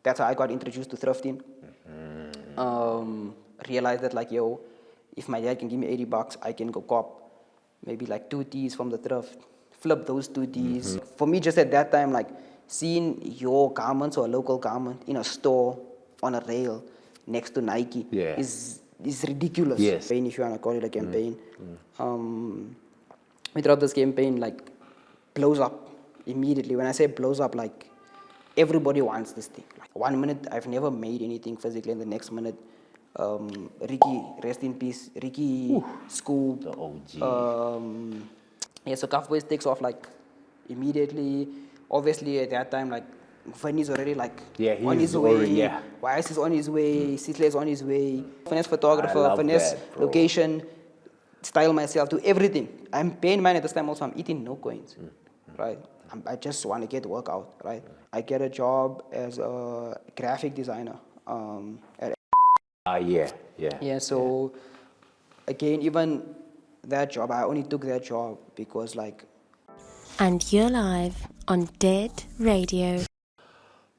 that's how I got introduced to thrifting. Realized that like, yo, if my dad can give me $80, I can go cop maybe like 2 Ds from the thrift, flip those 2 Ds. For me, just at that time, like seeing your garments or a local garment in a store on a rail next to Nike is ridiculous. Yes. If you want to call it a campaign. We dropped this campaign, like blows up immediately. When I say blows up, like everybody wants this thing. Like 1 minute, I've never made anything physically, and the next minute, Ricky, rest in peace, Ricky, Scoop. The OG. Yeah, so Cuff Boys takes off like immediately. Obviously, at that time, like Fanny's already like on his way. YS is on his way. Sitle is on his way. Finesse photographer, finesse location, style myself, do everything. I'm paying mine at this time also. I'm eating no coins, right? I just want to get work out, right? I get a job as a graphic designer at yeah, so again, even that job, I only took that job because like... And you're live on Dead Radio.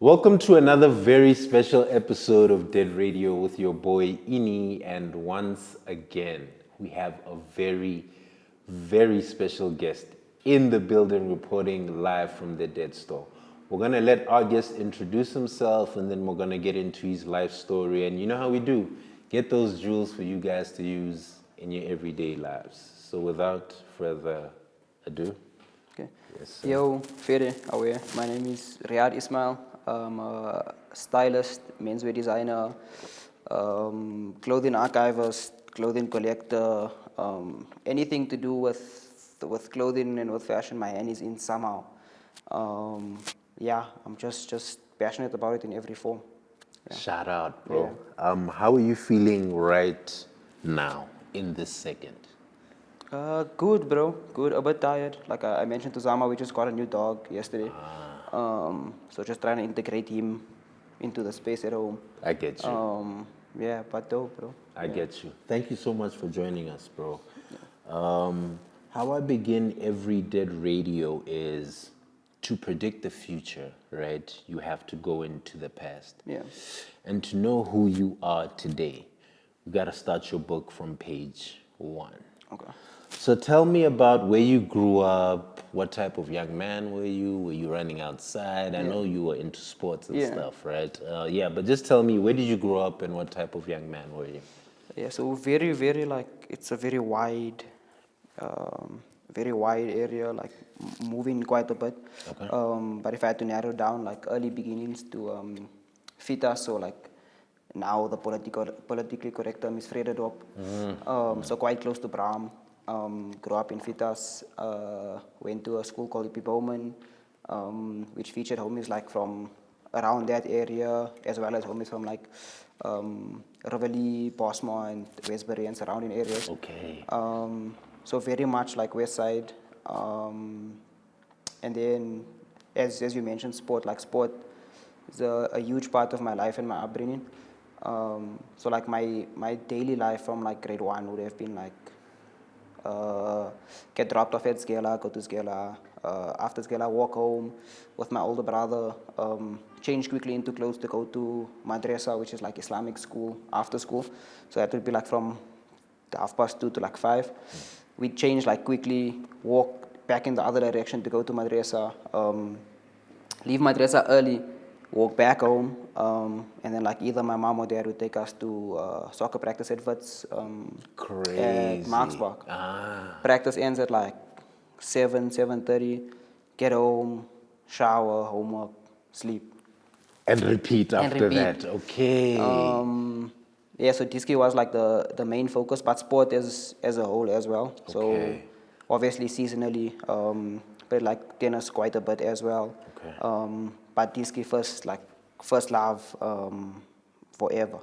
Welcome to another very special episode of Dead Radio with your boy Ini, and once again, we have a very, very special guest in the building reporting live from the Dead Store. We're going to let our guest introduce himself, and then we're going to get into his life story. And you know how we do. Get those jewels for you guys to use in your everyday lives. So without further ado. Okay. Yes, yo, Fede, aware. My name is Riyaadh Ismail. I'm a stylist, menswear designer, clothing archivist, clothing collector, anything to do with clothing and with fashion, my hand is in somehow. Yeah, I'm just passionate about it in every form. Yeah. Shout out, bro. Yeah. How are you feeling right now in this second? Good, bro. Good. A bit tired. Like I mentioned to Zama, we just got a new dog yesterday. So just trying to integrate him into the space at home. I get you. Yeah, but dope, bro. I get you. Thank you so much for joining us, bro. Yeah. How I begin every Dead Radio is to predict the future, right? You have to go into the past. Yeah. And to know who you are today, you got to start your book from page 1. Okay. So tell me about where you grew up. What type of young man were you? Were you running outside? I know you were into sports and stuff, right? But just tell me, where did you grow up and what type of young man were you? Yeah, so very, very it's a very wide area, like moving quite a bit. Okay. But if I had to narrow down, like early beginnings to Fita, so like now the politically correct term is Vredendorp. So quite close to Braam. Grew up in Fitas, went to a school called P. Bowman, which featured homies like from around that area, as well as homies from like Rivoli, Bosma, and Westbury and surrounding areas. Okay. So very much like West Side. And then, as you mentioned, sport is a huge part of my life and my upbringing. So like my daily life from like grade 1 would have been like, get dropped off at Skela, go to Skela. After Skela, walk home with my older brother, change quickly into clothes to go to Madrasa, which is like Islamic school, after school. So that would be like from 2:30 to like 5. We'd change like quickly, walk back in the other direction to go to Madrasa, leave Madrasa early, walk back home, and then like either my mom or dad would take us to soccer practice at Wits at Marks Park. Practice ends at like 7:30, get home, shower, homework, sleep. And repeat after that, okay. Yeah, so Diski was like the main focus, but sport as a whole as well. Okay. So obviously seasonally, but like tennis quite a bit as well. Okay. But Diski first love forever.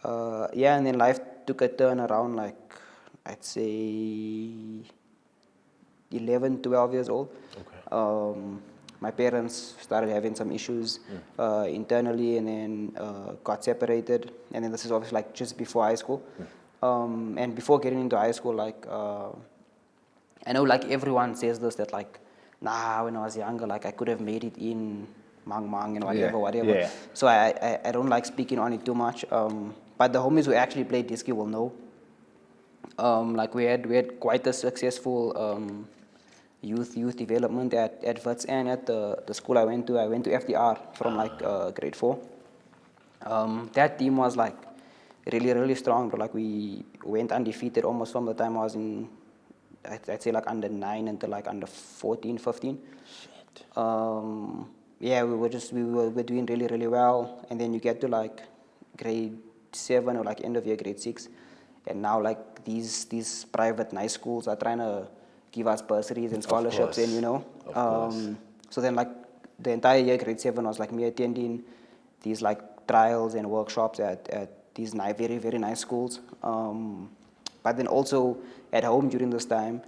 And then life took a turn around like, I'd say 11, 12 years old. Okay. My parents started having some issues internally, and then got separated. And then this is obviously like just before high school. And before getting into high school, like I know like everyone says this, that like, nah, when I was younger, like I could have made it in mang and whatever, Yeah, whatever. yeah. So I don't like speaking on it too much. But the homies who actually played Disky will know. Like we had quite a successful youth development at Wits and at the school I went to. I went to FDR from like grade 4. That team was like really strong, bro. Like we went undefeated almost from the time I was in, I'd say like under 9 until like under 14, 15. Shit. Yeah, we were doing really well, and then you get to like grade 7 or like end of year grade 6, and now like these private nice schools are trying to give us bursaries and scholarships, and Of course. so then like the entire year grade 7 was like me attending these like trials and workshops at these very nice schools. But then also at home during this time,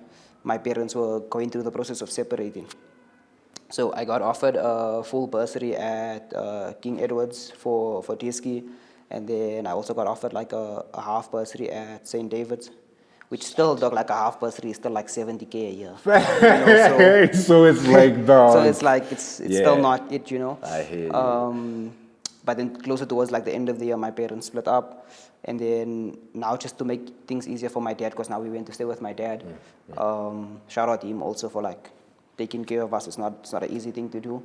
my parents were going through the process of separating. So I got offered a full bursary at King Edward's for Tiski, and then I also got offered like a half bursary at St. David's, which still, dog, like a half bursary is still like 70K a year. So it's like the. So it's like it's still not it, I hear you. But then closer towards like the end of the year, my parents split up, and then now just to make things easier for my dad, because now we went to stay with my dad. Shout out to him also for like taking care of us. It's not an easy thing to do,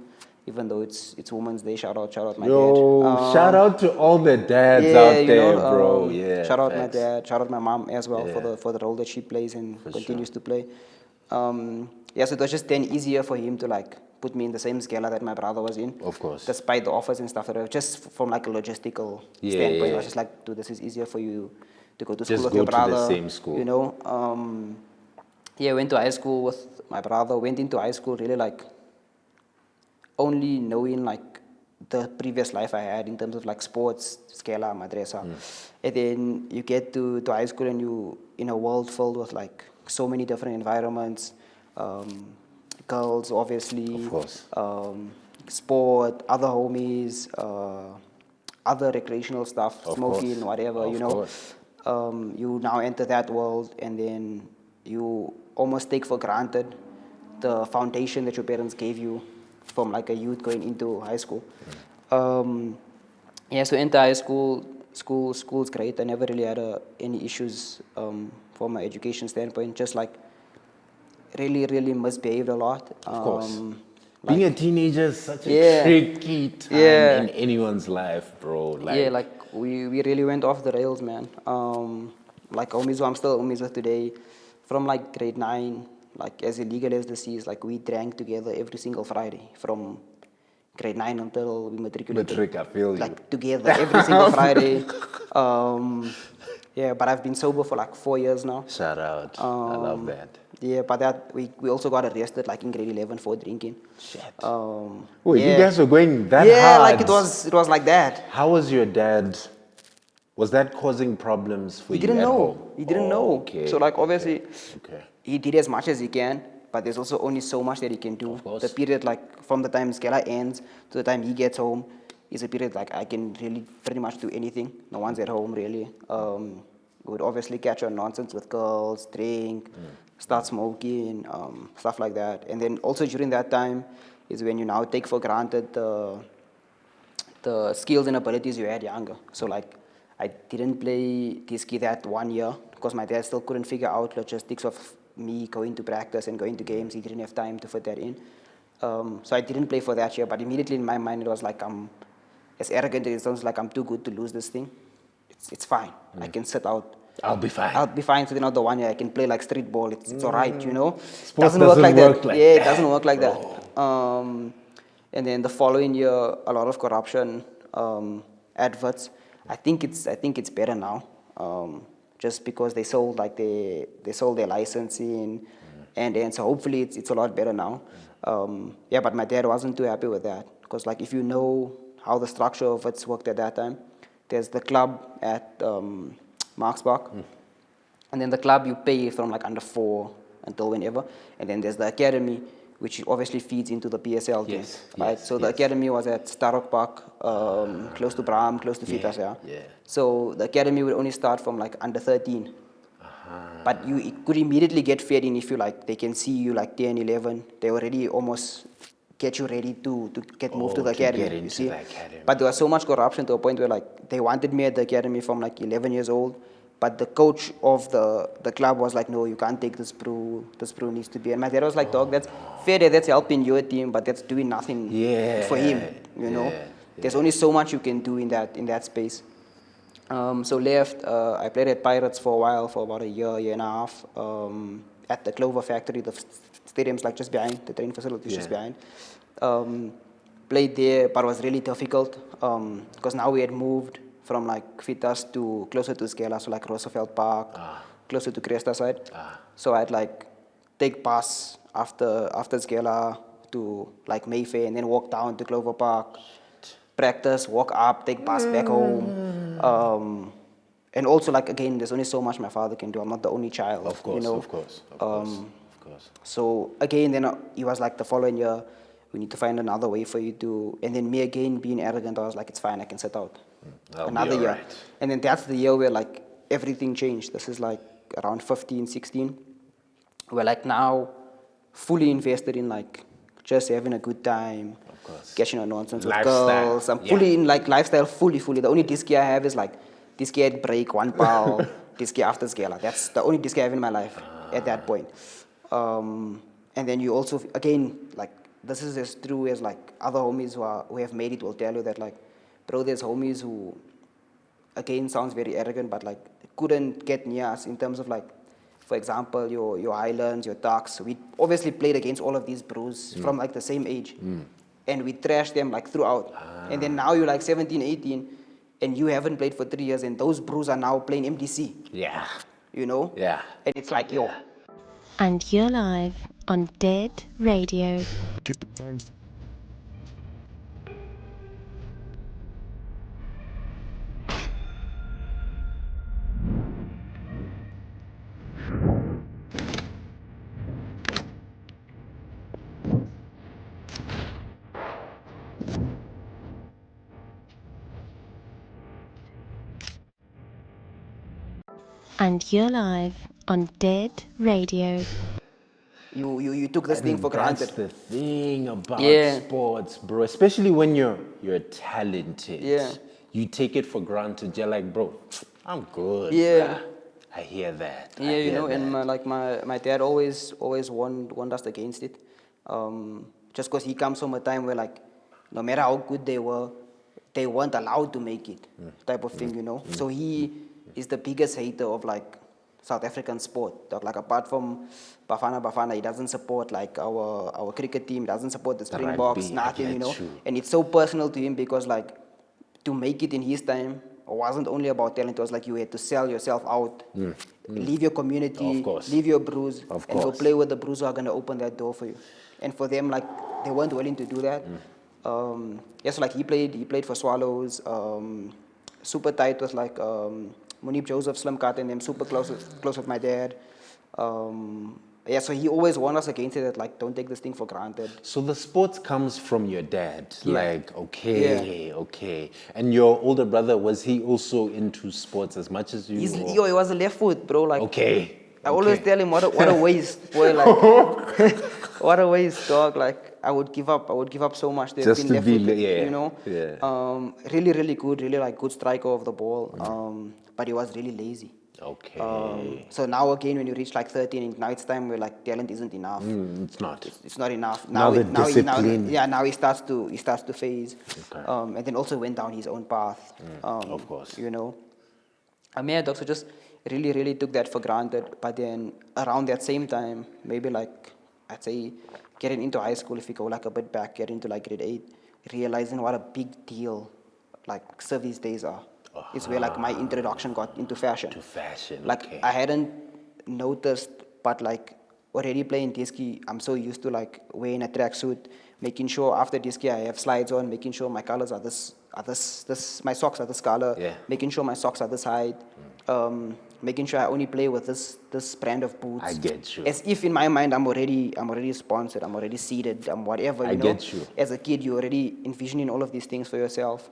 even though it's Women's Day. Shout out my dad. Shout out to all the dads out there, bro. Yeah. Shout out my facts. dad. Shout out my mom as well Yeah. for the role that she plays and continues sure. to play. Yeah, so it was just then easier for him to like put me in the same scala that my brother was in. Of course. Despite the offers and stuff, just from like a logistical Yeah, standpoint, yeah. I was just like, dude, this is easier for you to go to Just school with go your to brother. the same school. Yeah, went to high school with my brother. Went into high school really like only knowing like the previous life I had in terms of like sports, scala, madrasa. And then you get to high school and you in a world filled with like so many different environments, girls obviously, Of course. sport, other homies, other recreational stuff, Of smoking, course. whatever, Of course. You now enter that world, and then you almost take for granted the foundation that your parents gave you from like a youth going into high school. Yeah, so enter high school, school's great. I never really had any issues from my education standpoint, just like really misbehaved a lot. Of course. Being a teenager is such a Yeah. tricky time Yeah. in anyone's life, bro. Yeah, like we really went off the rails, man. Like homies who I'm still homies with today, from like grade 9, like as illegal as this is, like we drank together every single Friday from grade 9 until we matriculated. Matric, I feel you. Like together every single Friday. Yeah, but I've been sober for like 4 years now. Shout out. I love that. Yeah, but that we also got arrested like in grade 11 for drinking. Shit. Yeah. You guys were going that Yeah, hard. like it was like that. How was your dad? Was that causing problems for He you didn't at know. home? He didn't know. Okay. So like obviously, Okay. he did as much as he can, but there's also only so much that he can do. Of course. The period like from the time Skella ends to the time he gets home is a period like I can really pretty much do anything. No one's at home really. We would obviously catch on nonsense with girls, drink, start smoking, stuff like that. And then also during that time is when you now take for granted the skills and abilities you had younger. So like I didn't play Tiski that 1 year because my dad still couldn't figure out logistics of me going to practice and going to games. He didn't have time to fit that in. So I didn't play for that year, but immediately in my mind it was like I'm as arrogant as it sounds, like I'm too good to lose this thing. It's fine. I can sit out. I'll be fine. I'll be fine sitting out the 1 year. I can play like street ball. It's all right, you know. Sports doesn't work like yeah, that, it doesn't work like that. And then the following year, a lot of corruption, adverts. I think it's better now, just because they sold like they sold their licensing, and so hopefully it's a lot better now. Yeah, but my dad wasn't too happy with that because like if you know how the structure of it's worked at that time, there's the club at Marksbach, and then the club you pay from like under 4 until whenever, and then there's the academy, which obviously feeds into the PSL team, Yes, right? yes, So the academy was at Starrock Park, close to Braam, close to Fitas, yeah. So the academy would only start from like under 13. But you could immediately get fed in if you like, they can see you like 10, 11, they already almost get you ready to get moved to the to academy. get You into see, the academy. but there was so much corruption to a point where like they wanted me at the academy from like 11 years old. But the coach of the club was like, no, you can't take this brew. This brew needs to be. And my dad was like, dog, that's fair. That's helping your team, but that's doing nothing for him. You know, there's only so much you can do in that space. So left. I played at Pirates for a while, for about a year and a half. At the Clover factory, the stadium's like just behind, the training facility is just behind. Played there, but it was really difficult because now we had moved from like Fitas to closer to Skela, so like Roosevelt Park, closer to Cresta side. So I'd like take bus after Skela to like Mayfair and then walk down to Clover Park, practice, walk up, take bus back home. And also like again, there's only so much my father can do. I'm not the only child. Of course, you know? of course. So again, then he was like the following year, we need to find another way for you to, and then me again being arrogant, I was like, it's fine, I can sit out. Another year. Right. And then that's the year where like everything changed. This is like around 15, 16. We're like now fully invested in like just having a good time, Of course. catching on nonsense with Lifestyle. girls. I'm fully in like lifestyle, fully. The only disc I have is like disc at break, one pal, disc after scale. That's the only disc I have in my life at that point. And then you also, again, like this is as true as like other homies who have made it will tell you that like, bro, there's homies who, again, sounds very arrogant, but like couldn't get near us in terms of like, for example, your Highlands, your Tucks. We obviously played against all of these bros from like the same age. And we trashed them like throughout. And then now you're like 17, 18, and you haven't played for 3 years, and those bros are now playing MDC. Yeah. You know? Yeah. And it's like, yo. And you're live on Dead Radio. And you're live on Dead Radio. You took this thing for granted. That's the thing about Yeah. sports, bro. Especially when you're talented. Yeah. You take it for granted. You're like, bro, I'm good. Yeah. bruh. I hear that. I Yeah, you hear know, and that. my dad always warned us against it. Just because he comes from a time where like, no matter how good they were, they weren't allowed to make it, type of thing, you know. So he is the biggest hater of like South African sport. Like apart from Bafana, he doesn't support like our cricket team, doesn't support the Springboks, rugby, nothing, I you know. get you. And it's so personal to him because like to make it in his time wasn't only about talent. It was like you had to sell yourself out, leave your community, Of course. leave your brews, Of and go course. play with the brews who are gonna open that door for you. And for them, like they weren't willing to do that. So like he played for Swallows. Super tight with like Munib Joseph, Slim Cut, and them super close with my dad. So he always warned us against it, that like don't take this thing for granted. So the sports comes from your dad. Yeah. Like, okay. And your older brother, was he also into sports as much as you? or- He was a left foot, bro. Like Okay. I always tell him what a waste, boy. Like what a waste, dog. Like I would give up so much. They've Just been to left be footed, yeah. you know. Yeah. Really good, really like good striker of the ball. But he was really lazy. Okay. So now again, when you reach like 13, now it's time where like talent isn't enough. It's not. It's not enough. Now the discipline. Now he starts to phase. Okay. And then also went down his own path. Of course. You know. Dog, so just really took that for granted. But then around that same time, maybe like I'd say getting into high school, if you go like a bit back, getting into like grade 8, realizing what a big deal like service days are. It's where like my introduction got into fashion. To fashion. Like okay. I hadn't noticed, but like already playing disky, I'm so used to like wearing a tracksuit, making sure after disky I have slides on, making sure my colors are this, my socks are this color, Yeah. making sure my socks are this height, making sure I only play with this brand of boots. I get you. As if in my mind I'm already sponsored, I'm already seated, I'm whatever. I You know? get you. As a kid, you're already envisioning all of these things for yourself.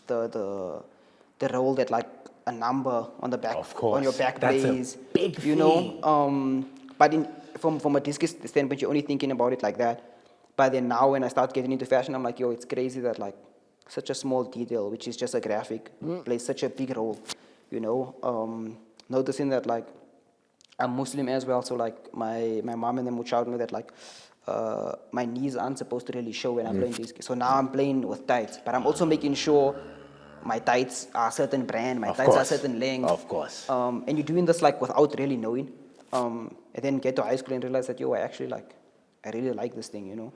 The role that like a number on the back, Of course. on your back That's a plays, big you know. But from a disc standpoint, you're only thinking about it like that. But then now when I start getting into fashion, I'm like, yo, it's crazy that like such a small detail, which is just a graphic, plays such a big role, you know. Noticing that like I'm Muslim as well, so like my mom and them would shout me that like my knees aren't supposed to really show when I'm playing these. So now I'm playing with tights, but I'm also making sure my tights are a certain brand, my Of tights are a course. certain length. Of course. And you're doing this like without really knowing. And then get to high school and realize that, yo, I really like this thing, you know.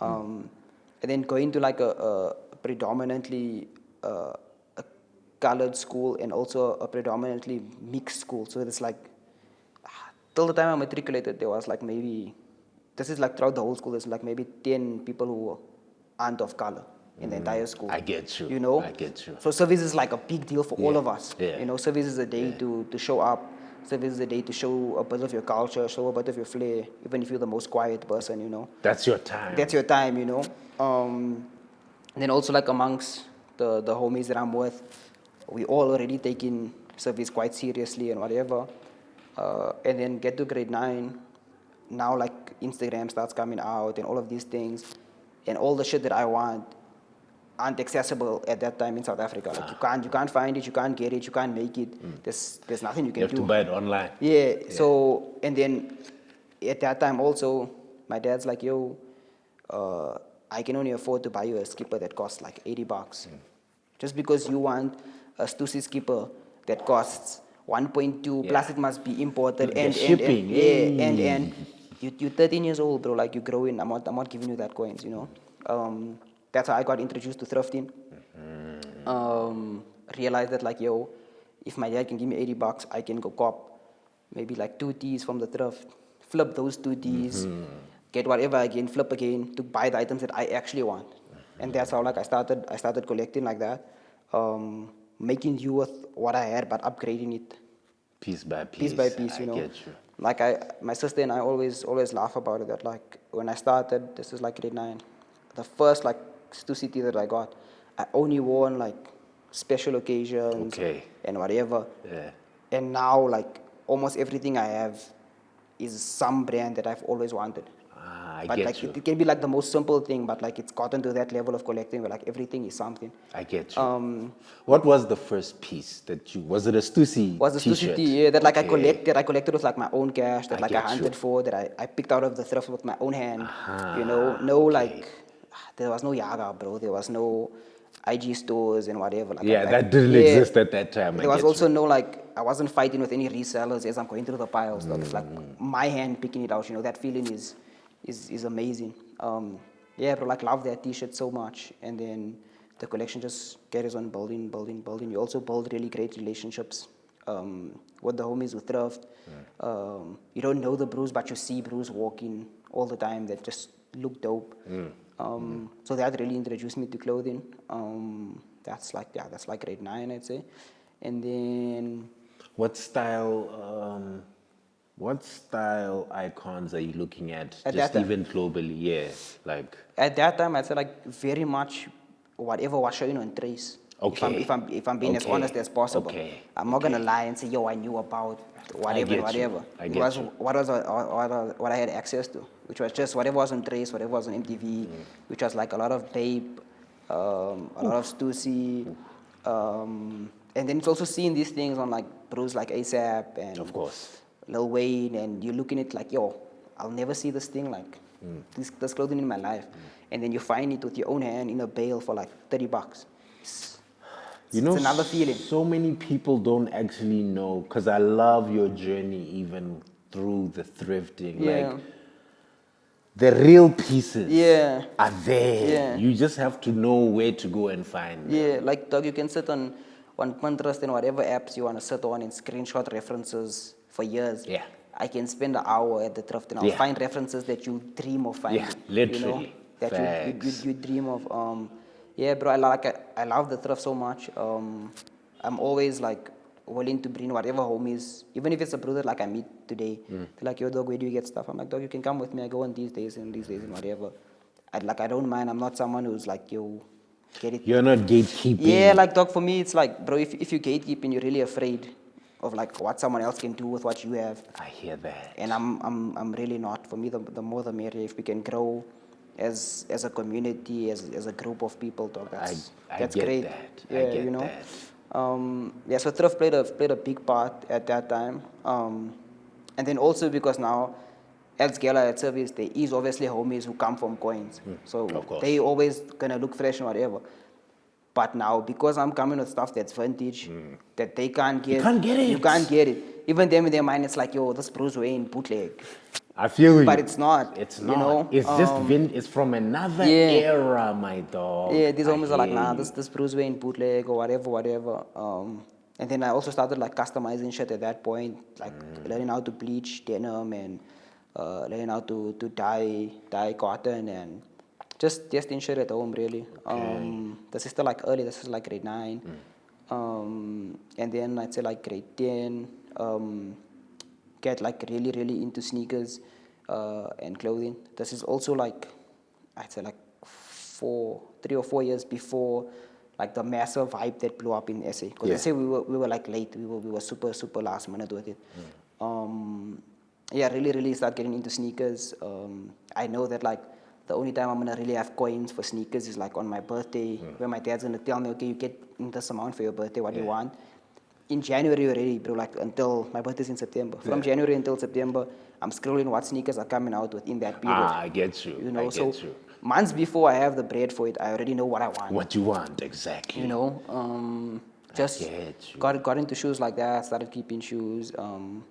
And then going to like a predominantly a colored school and also a predominantly mixed school. So it's like, till the time I matriculated, there was like maybe, this is like throughout the whole school, there's like maybe 10 people who aren't of color in the entire school. I get you. You know? I get you. So service is like a big deal for all of us. Yeah. You know, service is a day to show up. Service is a day to show a bit of your culture, show a bit of your flair, even if you're the most quiet person, you know. That's your time. That's your time, you know. And then also like amongst the homies that I'm with, we all already taking service quite seriously and whatever. And then get to grade 9, now like Instagram starts coming out and all of these things, and all the shit that I want aren't accessible at that time in South Africa. Like you can't find it, you can't get it, you can't make it. There's nothing you can You do. have to buy it online. Yeah. So and then at that time also, my dad's like, yo, I can only afford to buy you a skipper that costs like $80. Just because you want a Stussy skipper that costs 1.2 plus it must be imported The and shipping, and you're 13 years old, bro. Like you're growing. I'm not giving you that coins, you know. That's how I got introduced to thrifting. Realized that like, yo, if my dad can give me $80, I can go cop maybe like 2 Ts from the thrift, flip those 2 Ts, get whatever again, flip again to buy the items that I actually want. And that's how like I started collecting like that, making do with what I had but upgrading it Piece by piece. piece by piece, you know. I get you. Like my sister and I always laugh about it that like when I started, this is like grade 9, the first like Stussy tee that I got, I only wore on like special occasions and whatever. Yeah. And now like almost everything I have is some brand that I've always wanted. I But get like you. it can be like the most simple thing, but like it's gotten to that level of collecting where like everything is something. I get you. What was the first piece that you, was it a Stussy Was a t-shirt? Stussy tee, yeah, that like Okay. I collected with like my own cash, that I like I get you. hunted for, that I picked out of the thrift with my own hand. You know, no like, there was no Yaga, bro. There was no IG stores and whatever. Like Yeah, that didn't exist at that time. There was also no like, I wasn't fighting with any resellers as I'm going through the piles. Like, it's like my hand picking it out. You know, that feeling is amazing. Yeah, bro, like love that t-shirt so much. And then the collection just carries on building. You also build really great relationships with the homies who thrift. You don't know the bros, but you see bros walking all the time that just look dope. So that really introduced me to clothing. That's like grade 9, I'd say. And then What style icons are you looking at At just that time? even globally? Yeah, like at that time, I'd say like very much whatever was showing on Trace. Okay. If I'm being as Okay. honest as possible. Okay. I'm not gonna lie and say, yo, I knew about whatever, get you. whatever. I It get was you. what I had access to, which was just whatever was on Trace, whatever was on MTV, which was like a lot of Babe, a lot of Stussy, and then it's also seeing these things on like bros like ASAP and Of course. Lil Wayne, and you're looking at like, yo, I'll never see this thing like this clothing in my life, and then you find it with your own hand in a bale for like $30. You know, it's another feeling. So many people don't actually know, because I love your journey even through the thrifting. Yeah. Like, the real pieces Yeah. are there. Yeah. You just have to know where to go and find them. Yeah, like dog, you can sit on Pinterest and whatever apps you want to sit on and screenshot references for years. Yeah. I can spend an hour at the thrift and I'll Yeah. find references that you dream of finding. Yeah, You know, literally. that Facts. you dream of. Yeah, bro, I love the thrift so much. I'm always like willing to bring whatever homies, even if it's a brother like I meet today. They're like, yo, dog, where do you get stuff? I'm like, dog, you can come with me. I go on these days and whatever. I don't mind. I'm not someone who's like, yo, get it. You're not gatekeeping. Yeah, like dog, for me, it's like, bro, if you gatekeeping, you're really afraid of like what someone else can do with what you have. I hear that. And I'm really not. For me, the more the merrier. If we can grow as a community, as a group of people, dog. I That's get great. that. Yeah, I get you know. that. Yeah, so thrift played a big part at that time. And then also because now at Gala at service there is obviously homies who come from coins. So Of course. they always gonna look fresh and whatever. But now because I'm coming with stuff that's vintage that they can't get, can't get you it. can't get it. Even them in their mind it's like, yo, this Bruce Wayne bootleg. I feel you. But it's not. It's you not. know? It's just it's from another yeah. era, my dog. Yeah, these I homies are like, hear nah, you. this Bruce Wayne bootleg or whatever. And then I also started like customizing shit at that point, like learning how to bleach denim and learning how to dye cotton and just in shit at home really. This is still like early. This is like grade 9, and then I'd say like grade 10. Get like really into sneakers and clothing. This is also like I'd say like 3 or 4 years before like the massive hype that blew up in SA. Because SA we were like late. We were super last minute with it. Yeah, really start getting into sneakers. I know that like the only time I'm gonna really have coins for sneakers is like on my birthday, where my dad's gonna tell me, okay, you get this amount for your birthday, what do you want? In January already, bro, like until my birthday's in September. From January until September, I'm scrolling what sneakers are coming out within that period. I get you. You know, I so get you. months before I have the bread for it, I already know what I want. What you want, exactly. You know, just get you. got into shoes like that. Started keeping shoes.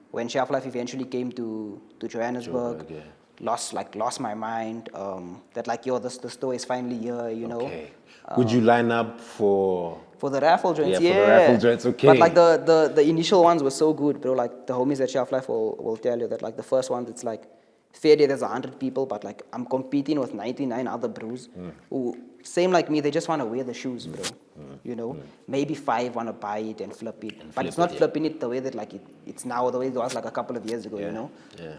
When Shelf Life eventually came to Johannesburg, lost my mind. That like, yo, the store is finally here. You know. Okay. Would you line up for the raffle joints? Yeah, for the raffle joints, okay. But like the initial ones were so good, bro. Like the homies at Shelf Life will tell you that like the first one, it's like fair day there's 100 people, but like I'm competing with 99 other bros who same like me. They just want to wear the shoes, bro. You know, maybe 5 want to buy it and flip it, but it's not flipping it the way that like it's now, the way it was like a couple of years ago. You know. Yeah.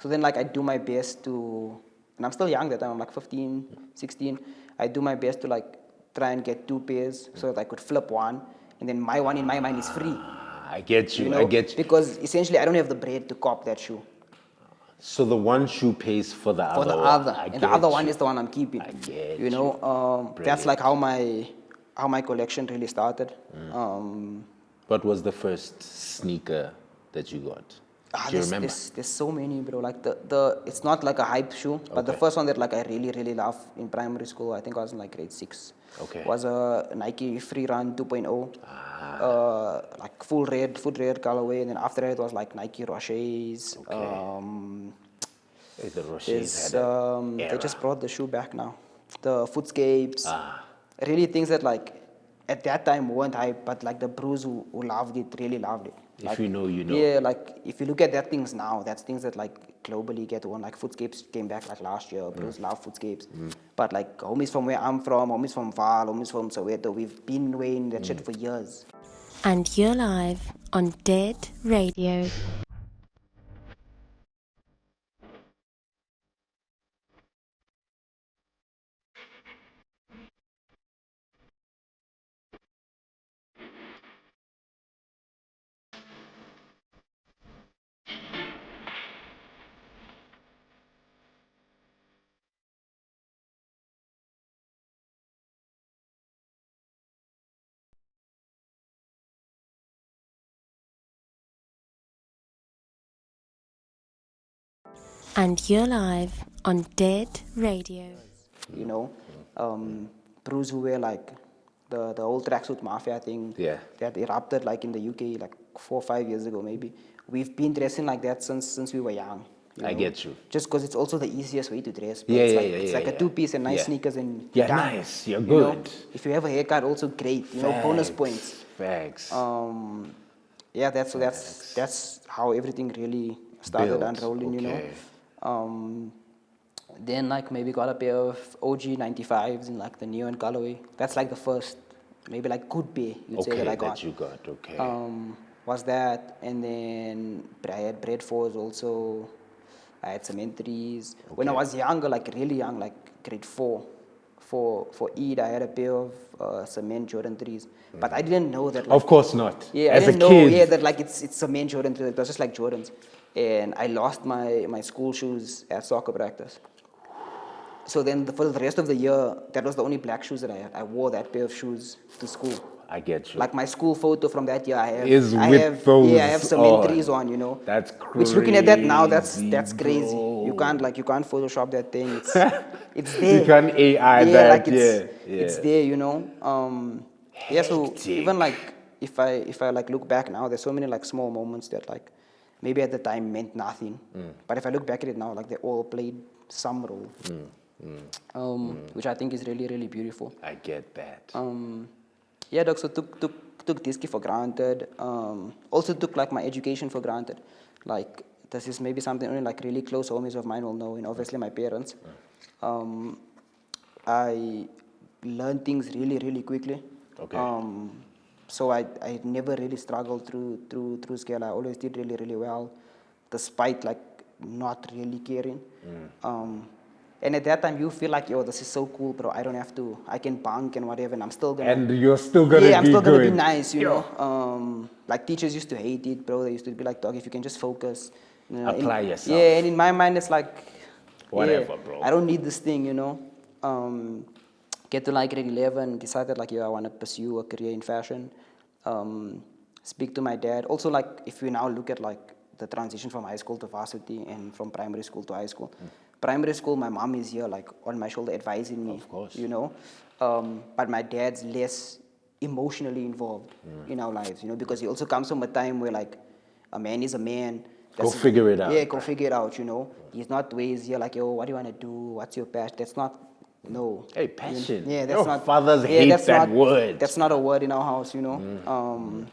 So then like I do my best to, and I'm still young that time. I'm like 15, 16. I do my best to like try and get 2 pairs so that I could flip one, and then my one in my mind is free. I get you. You know? I get you. Because essentially I don't have the bread to cop that shoe. So the one shoe pays for the other. For the one. other, I and the get other you. one is the one I'm keeping. I get you know, that's like how my collection really started. What was the first sneaker that you got? Do you remember? There's so many, bro. Like the it's not like a hype shoe, but the first one that like I really love in primary school, I think I was in like grade 6. Okay. Was a Nike Free Run 2.0. Like full red colorway, and then after that it was like Nike Roches. The Roches had an They era. just brought the shoe back now. The Footscapes. Really things that like at that time weren't hype, but like the bros who loved it really loved it. If Like, you know, you know. Yeah, like if you look at that things now, that's things that like globally get worn. Like Footscapes came back like last year. Bros love Footscapes. But like homies from where I'm from, homies from Val, homies from Soweto, we've been wearing that shit for years. And you're live on Dead Radio. And you're live on Dead Radio. You know, bros who wear like the whole tracksuit mafia thing that erupted like in the UK like 4 or 5 years ago maybe. We've been dressing like that since we were young. I get you. Just because it's also the easiest way to dress. But Yeah, it's like a 2-piece and nice sneakers and yeah, done. nice. You're You good. know, if you have a haircut, also great. You know, bonus points. Facts. Yeah, that's how everything really started Built, unrolling. You okay. know. Then like maybe got a pair of OG 95s in like the neon colorway. That's like the first, maybe like good pair you'd say that I got. you got. Okay. Was that, and then I had bread 4s also. I had cement 3s. When I was younger, like really young, like grade 4, for Eid, I had a pair of cement Jordan 3s. But I didn't know that. Like, of course not. Yeah, As I didn't a kid. know. Yeah, that like it's cement Jordan 3s. It was just like Jordans, and I lost my school shoes at soccer practice. So then for the rest of the year, that was the only black shoes that I had. I wore that pair of shoes to school. I get you. Like my school photo from that year, I have some on. entries on, you know. That's crazy. Which looking at that now, that's crazy. Bro. You can't Photoshop that thing. It's there. You can't AI yeah, that. like Yeah. it's there, you know. Yeah, so Hectic. even like if I like look back now, there's so many like small moments that like maybe at the time meant nothing, but if I look back at it now, like they all played some role, which I think is really really beautiful. I get that. Yeah, dog. So took Disky for granted. Also took like my education for granted. Like this is maybe something only like really close homies of mine will know, and obviously my parents. I learned things really really quickly. Okay. So I never really struggled through scale. I always did really really well, despite like not really caring. And at that time, you feel like, yo, this is so cool, bro. I don't have to. I can bunk and whatever, and I'm still gonna. And you're still gonna be I'm still gonna be good. nice, you know. Like teachers used to hate it, bro. They used to be like, dog, if you can just focus. You know, Apply yourself. Yeah, and in my mind, it's like, Whatever, bro. I don't need this thing, you know. Get to like grade 11, decided like, I want to pursue a career in fashion. Speak to my dad. Also, like, if you now look at like the transition from high school to varsity and from primary school to high school. Primary school, my mom is here, like, on my shoulder advising me. Of course. You know. But my dad's less emotionally involved in our lives, you know, because he also comes from a time where, like, a man is a man. Go figure it out. Yeah, go figure it out, you know. He's not ways here like, yo, what do you want to do? What's your passion? That's not, no. Hey, passion. Yeah, that's Your not. fathers hate that's that not, word. That's not a word in our house, you know.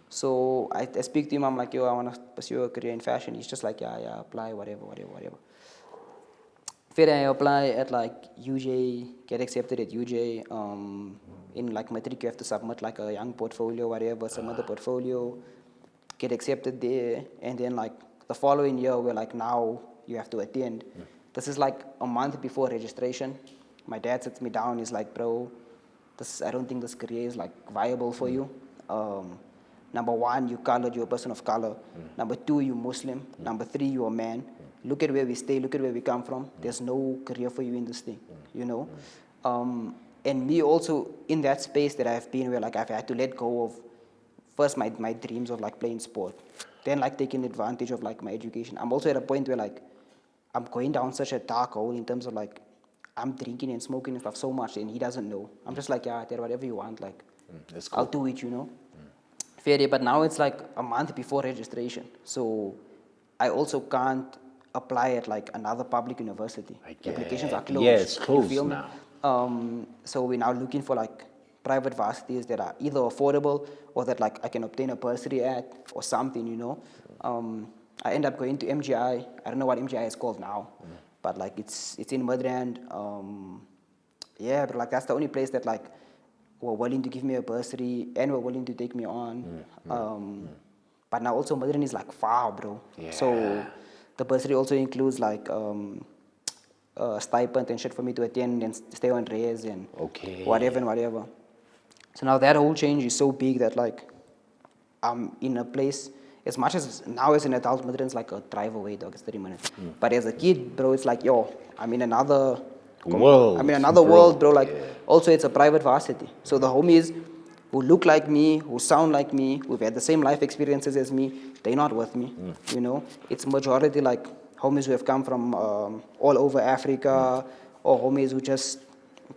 So I speak to him. I'm like, yo, I want to pursue a career in fashion. He's just like, yeah, apply, whatever. Fair, I apply at like UJ, get accepted at UJ. In like matric, you have to submit like a young portfolio, whatever, submit the portfolio, get accepted there, and then like the following year, we're like, now you have to attend. This is like a month before registration. My dad sits me down. He's like, bro, I don't think this career is like viable for you. Number one, you colored, you're a person of color. Number two, you're Muslim. Number three, you're a man. Look at where we stay, look at where we come from. There's no career for you in this thing, you know? And me also in that space that I've been where like I've had to let go of first my dreams of like playing sport, then like taking advantage of like my education. I'm also at a point where like I'm going down such a dark hole in terms of like I'm drinking and smoking and stuff so much and he doesn't know. I'm just like, yeah, Dad, whatever you want, like That's cool. I'll do it, you know? Fair, but now it's like a month before registration. So I also can't apply at like another public university. Applications are closed. Yeah, it's You closed feel me? now. So we're now looking for like private varsities that are either affordable or that like I can obtain a bursary at or something, you know. I end up going to MGI. I don't know what MGI is called now, but like it's in Midrand. Yeah, but like that's the only place that like were willing to give me a bursary and were willing to take me on. But now also Midrand is like far, bro. Yeah. So the bursary also includes like stipend and shit for me to attend and stay on res and whatever. So now that whole change is so big that like I'm in a place, as much as now as an adult, Midrand's like a drive away, dog, it's 30 minutes. But as a kid, bro, it's like, yo, I'm in another world. world, bro. Like, also it's a private varsity. So the homies who look like me, who sound like me, who've had the same life experiences as me, they're not with me, you know. It's majority like homies who have come from all over Africa or homies who just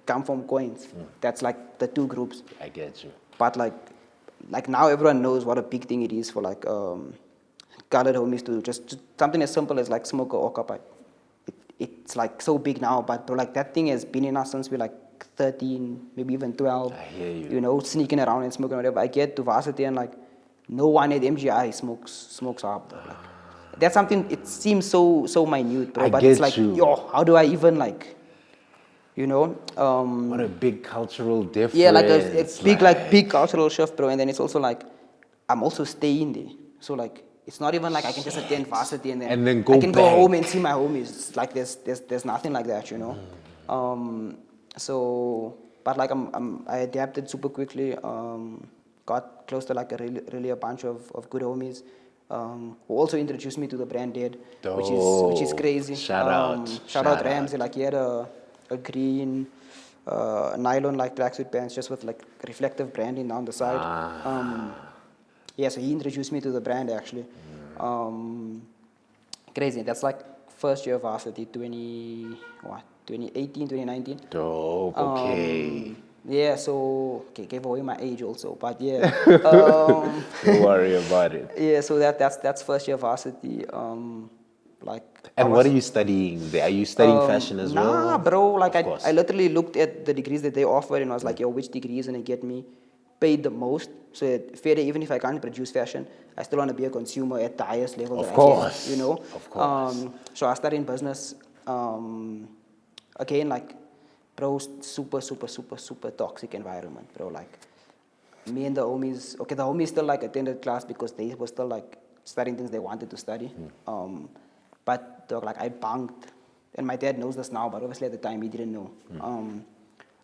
come from coins. That's like the two groups. I get you. But like now everyone knows what a big thing it is for like colored homies to just something as simple as like smoke or occupy. It's like so big now, but bro, like that thing has been in us since we're like 13, maybe even 12. I hear you. You know, sneaking around and smoking whatever. I get to varsity and like no one at MGI smokes up. Bro. Like, that's something. It seems so minute, bro. But it's like, yo, how do I even like, you know? What a big cultural difference. Yeah, like it's big cultural shift, bro. And then it's also like I'm also staying there, so like. It's not even like I can just attend varsity and then go I can go back. home and see my homies. It's like there's nothing like that, you know. So, but like I adapted super quickly. Got close to like really a bunch of good homies. Who also introduced me to the brand Dead, which is crazy. Shout out Ramsey. Like he had a a green nylon like tracksuit pants, just with like reflective branding down the side. Yeah, so he introduced me to the brand actually. Crazy. That's like first year of varsity, 2018, 2019. Dope. Okay. Yeah, so okay, gave away my age also, but yeah. Don't worry about it. Yeah, so that's first year varsity. Like I And what was, are you studying there? Are you studying fashion as well? nah, bro. Like Of course. I literally looked at the degrees that they offered and I was like, yo, which degree is gonna get me paid the most? So that fair, even if I can't produce fashion, I still want to be a consumer at the highest level Of that course. I can. You know. Of course. So I studied in business. Again, like, bro, super toxic environment, bro. Like, me and the homies. Okay, the homies still like attended class because they were still like studying things they wanted to study. But dog, like I bunked, and my dad knows this now, but obviously at the time he didn't know.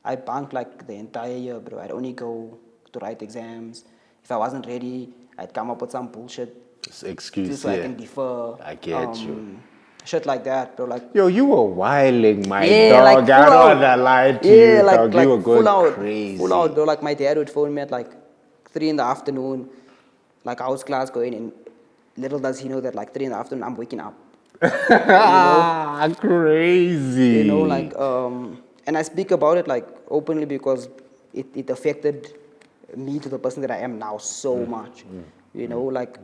I bunked like the entire year, bro. I'd only go to write exams. If I wasn't ready, I'd come up with some bullshit Excuse, so I yeah. can defer. I get you. Shit like that, bro. Like, Yo, you were wilding, my yeah, dog. like I full don't out. want to lie to Yeah, you, like dog. like You were going full out, crazy. full out, bro. Like my dad would phone me at like 3 in the afternoon, like house class going, and little does he know that like 3 in the afternoon I'm waking up. Crazy. You know, like and I speak about it like openly because it affected me to the person that I am now so much. You know, like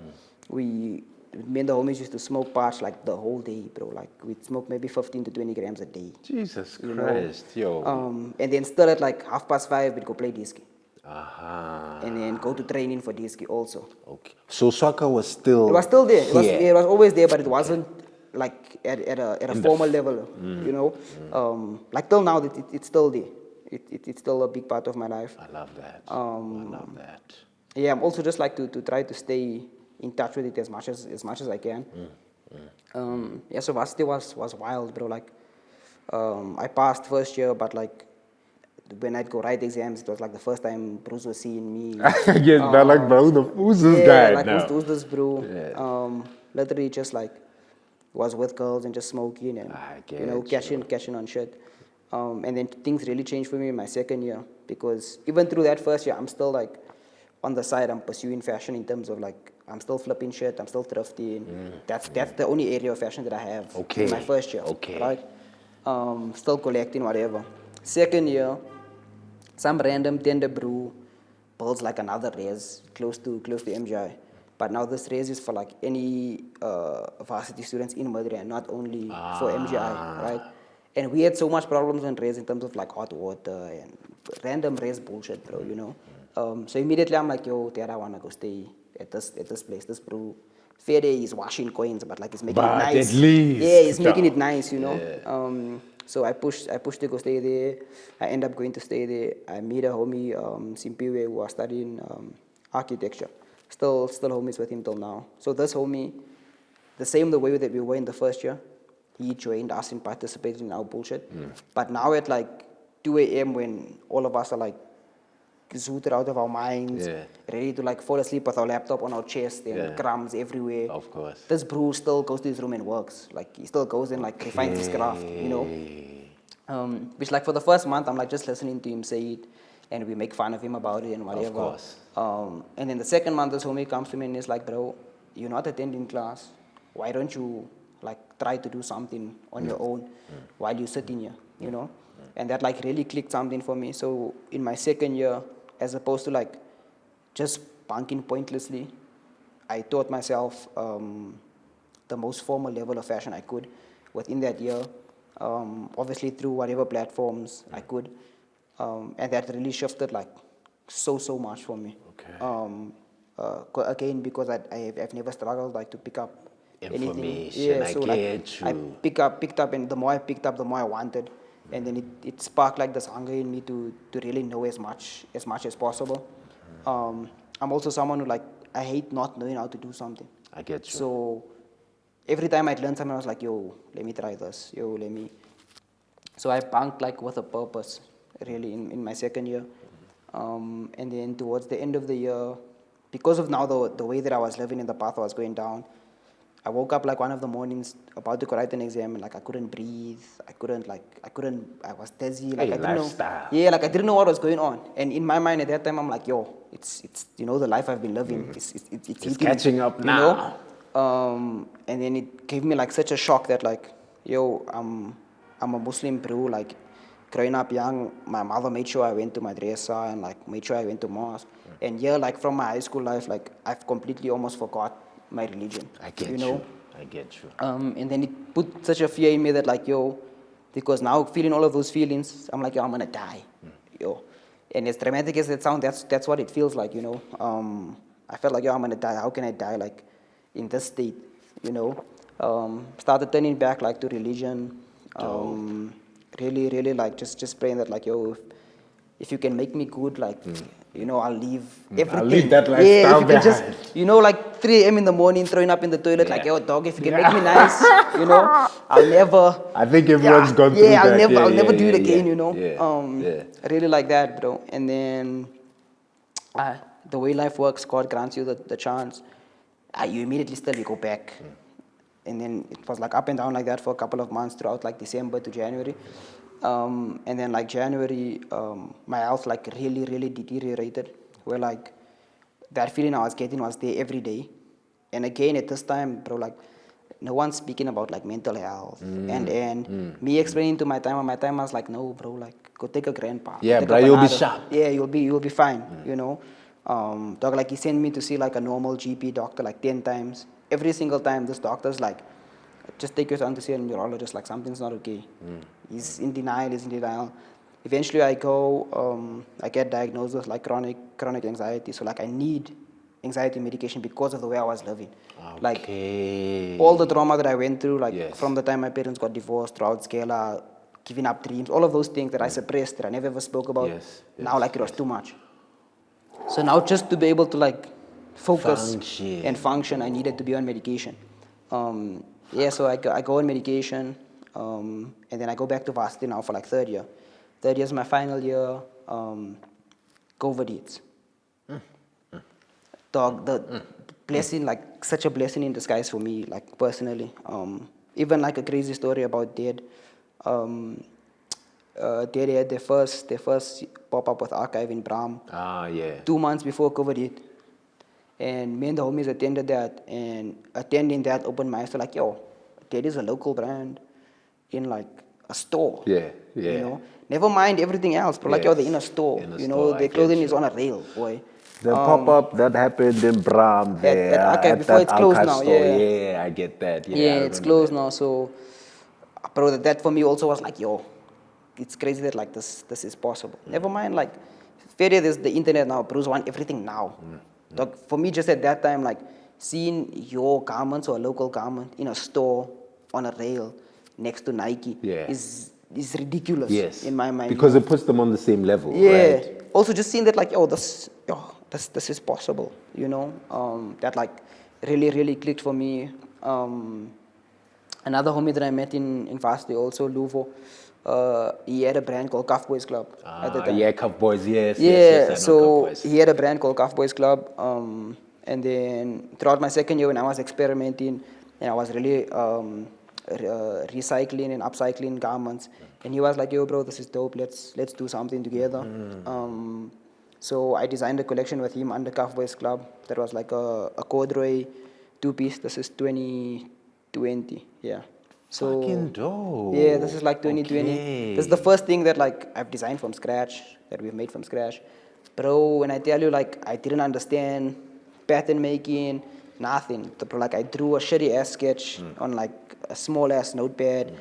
me and the homies used to smoke parts like the whole day, bro. Like we'd smoke maybe 15 to 20 grams a day. Jesus You know? Christ, yo. And then still at like 5:30 we'd go play disc. Aha. And then go to training for disc also. Okay. So soccer was still. It was still there. Here. It was always there, but it wasn't like at a formal level. You know, like till now, it's still there. It's still a big part of my life. I love that. I love that. Yeah, I'm also just like to try to stay in touch with it as much as I can. Yeah, so varsity was wild, bro. Like, I passed first year, but like when I'd go write exams, it was like the first time Bruce was seeing me. I guess not like, bro, who's this Yeah, guy like now? who's this bro? Yeah. Literally just like was with girls and just smoking and I you know get cashing on shit. And then things really changed for me in my second year because even through that first year, I'm still like on the side. I'm pursuing fashion in terms of like I'm still flipping shit. I'm still thrifting. That's the only area of fashion that I have in my first year. Okay. Right. Still collecting whatever. Second year, some random tender brew builds like another race close to MGI. But now this race is for like any varsity students in Madrid, not only for MGI, right? And we had so much problems on race in terms of like hot water and random race bullshit, bro. You know. So immediately I'm like, yo, Tara, I wanna go stay at this place, this brew. Fair day is washing coins, but like it's making it nice. At least. Yeah, it's making it nice, you know. Yeah. So I pushed to go stay there. I end up going to stay there. I meet a homie, Simpiwe, who was studying architecture. Still homies with him till now. So this homie, the way that we were in the first year, he joined us and participated in our bullshit. But now at like 2 a.m. when all of us are like zooted out of our minds, ready to like fall asleep with our laptop on our chest and crumbs everywhere. Of course. This brew still goes to his room and works. Like he still goes and like refines his craft, you know. Which like for the first month I'm like just listening to him say it and we make fun of him about it and whatever. Of course. And then the second month this homie comes to me and is like, bro, you're not attending class. Why don't you like try to do something on your own while you sit in here, you know? And that like really clicked something for me. So in my second year, as opposed to like just bunking pointlessly, I taught myself the most formal level of fashion I could within that year, obviously through whatever platforms I could. And that really shifted like so much for me. Okay. Again, because I've never struggled like to pick up anything. Information, Yeah, so I like get you. I picked up, and the more I picked up, the more I wanted. And then it sparked like this hunger in me to really know as much as possible. I'm also someone who like I hate not knowing how to do something. I get you. So every time I'd learn something, I was like, yo, let me try this. Yo, let me. So I bunked like with a purpose, really, in my second year. And then towards the end of the year, because of now the way that I was living and the path I was going down, I woke up like one of the mornings about to write an exam, and like I couldn't breathe. I was dizzy. Like Hey, I didn't lifestyle. know. Yeah, like I didn't know what was going on. And in my mind at that time, I'm like, yo, it's the life I've been living. It's hitting, catching up you now. know? And then it gave me like such a shock that like, yo, I'm a Muslim bro. Like growing up young, my mother made sure I went to madrasa and like made sure I went to mosque. And yeah, like from my high school life, like I've completely almost forgot my religion. I get you know? I get you. And then it put such a fear in me that like, yo, because now feeling all of those feelings, I'm like, yo, I'm gonna die. Yo. And as dramatic as it sounds, that's what it feels like, you know. I felt like, yo, I'm gonna die. How can I die like in this state, you know? Started turning back like to religion. Really, really like just praying that like, yo, if you can make me good, like, you know, I'll leave everything. I'll leave that Yeah, lifestyle if you can just, behind. you know, like 3 a.m. in the morning, throwing up in the toilet, like, Yeah. yo, dog, if you can make me nice, you know, I'll never. I think everyone's gone through Yeah, that. I'll never do it again, you know. Yeah. I really like that, bro. And then, the way life works, God grants you the chance. You immediately still you go back. And then it was like up and down like that for a couple of months throughout like December to January. And then like January, my health like really, really deteriorated. Where like that feeling I was getting was there every day. And again at this time, bro, like no one's speaking about like mental health. And me explaining to my timer, was like, no, bro, like go take a grandpa. Yeah, take bro, a you'll be Panado. sharp. Yeah, you'll be fine, you know. Dog, like he sent me to see like a normal GP doctor like 10 times. Every single time this doctor's like, just take your son to see a neurologist, like something's not okay. He's in denial. Eventually I go, I get diagnosed with like chronic anxiety. So like I need anxiety medication because of the way I was living. Like all the trauma that I went through, like from the time my parents got divorced, throughout Scala, giving up dreams, all of those things that I suppressed, that I never ever spoke about. Now like it was too much. So now just to be able to like focus and function, I needed to be on medication. So I go on medication, and then I go back to varsity now for like third year. Third year is my final year. COVID hits. Dog, the blessing, like such a blessing in disguise for me, like personally. Even like a crazy story about Dad. Dad had their first pop-up with Archive in Bram. 2 months before COVID hit. And me and the homies attended that, and attending that opened my eyes to like, yo, Dad is a local brand in like a store. You know, never mind everything else, but like, yo, they're in a store. You know, their clothing is on a rail, boy. The pop-up that happened in Bram there. At Archive, before it's closed now. Yeah, I get that. Yeah, it's closed now. So, bro, that for me also was like, yo, it's crazy that like this is possible. Never mind, like, failure, there's the internet now. Bros want everything now. Like, for me, just at that time, like, seeing your garments or a local garment in a store on a rail next to Nike is ridiculous in my mind. Because it puts them on the same level, Yeah. right? Also, just seeing that, like, this is possible, you know? That, like, really, really clicked for me. Another homie that I met in varsity, also, Luvo, he had a brand called Cuff Boys Club at the time. Yeah, Cuff Boys, yes. Yeah, I know so Cuff Boys. he had a brand called Cuff Boys Club. And then throughout my second year when I was experimenting, and I was really recycling and upcycling garments, and he was like, yo, bro, this is dope. Let's do something together. So I designed a collection with him under Cuff Boys Club. That was like a corduroy 2-piece. This is 2020, yeah. So, fucking dope. Yeah, this is like 2020. Okay. This is the first thing that like I've designed from scratch, that we've made from scratch. Bro, when I tell you like I didn't understand pattern making, nothing. Like I drew a shitty ass sketch on like a small ass notepad,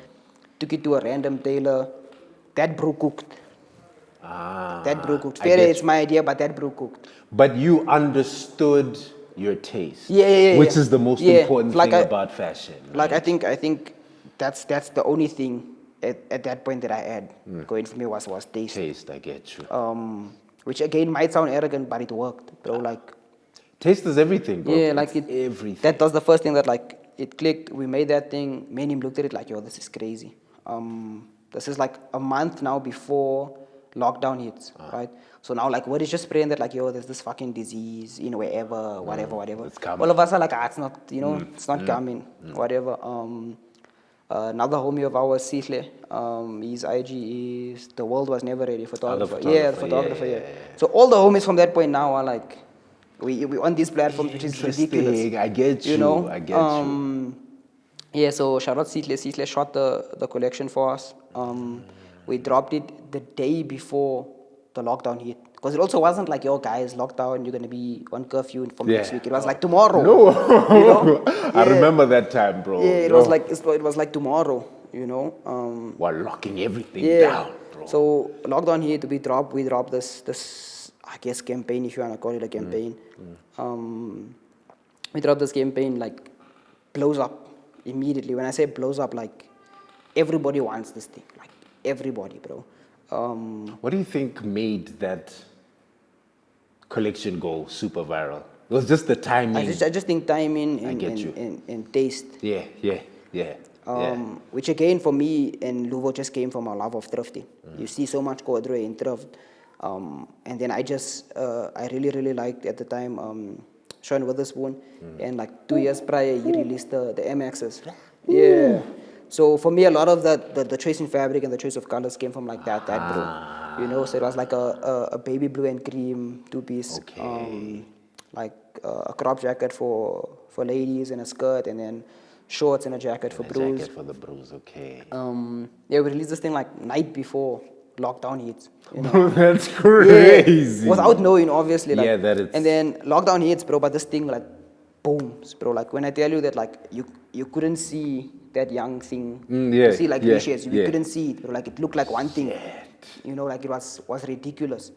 took it to a random tailor. That bro cooked. That bro cooked. Fair, it's my idea, but that bro cooked. But you understood your taste. Yeah. Which is the most important like thing about fashion. Like right? I think that's the only thing at that point that I had going for me was taste. Taste, I get you. Which again might sound arrogant, but it worked, bro. Like taste is everything, bro. Yeah, like it's everything. That was the first thing that like it clicked. We made that thing. Me and him looked at it like, yo, this is crazy. This is like a month now before lockdown hits, right? So now like, what is just praying that like, yo, there's this fucking disease, wherever, whatever. It's coming. All of us are like, it's not, it's not coming, whatever. Another homie of ours, Sihle, his IG is The World Was Never Ready, photographer. Yeah, the photographer, yeah. So all the homies from that point now are like, we on these platforms, which is ridiculous. I get you. I get you. Yeah, so shout out Sihle. Sihle shot the collection for us. We dropped it the day before the lockdown hit. Because it also wasn't like, yo, guys, lockdown, you're going to be on curfew from next week. It was like tomorrow. No. I remember that time, bro. Yeah, it was like tomorrow, While locking everything yeah. down, bro. So lockdown hit, we dropped this, I guess, campaign, if you want to call it a campaign. We dropped this campaign, like, blows up immediately. When I say blows up, like, everybody wants this thing. Like, everybody, bro. What do you think made that collection go super viral? It was just the timing. I just think timing and taste. Yeah. Which again, for me and Luvo, just came from our love of thrifting. You see so much corduroy in thrift. And then I really liked at the time Sean Witherspoon. And like 2 years prior, he released the MXs. Yeah. So for me, a lot of the choice in fabric and the choice of colors came from like that bro. So it was like a baby blue and cream two-piece. Okay. Like a crop jacket for ladies and a skirt, and then shorts and a jacket for bros. Jacket for the bros, okay. Yeah, we released this thing like night before lockdown hits. That's crazy. Yeah, without knowing, obviously. Like, yeah, that is. And then lockdown hits, bro, but this thing like booms, bro. Like when I tell you that like you couldn't see that young thing. You see like glaciers, you couldn't see it, bro. Like it looked like one thing. Like it was ridiculous.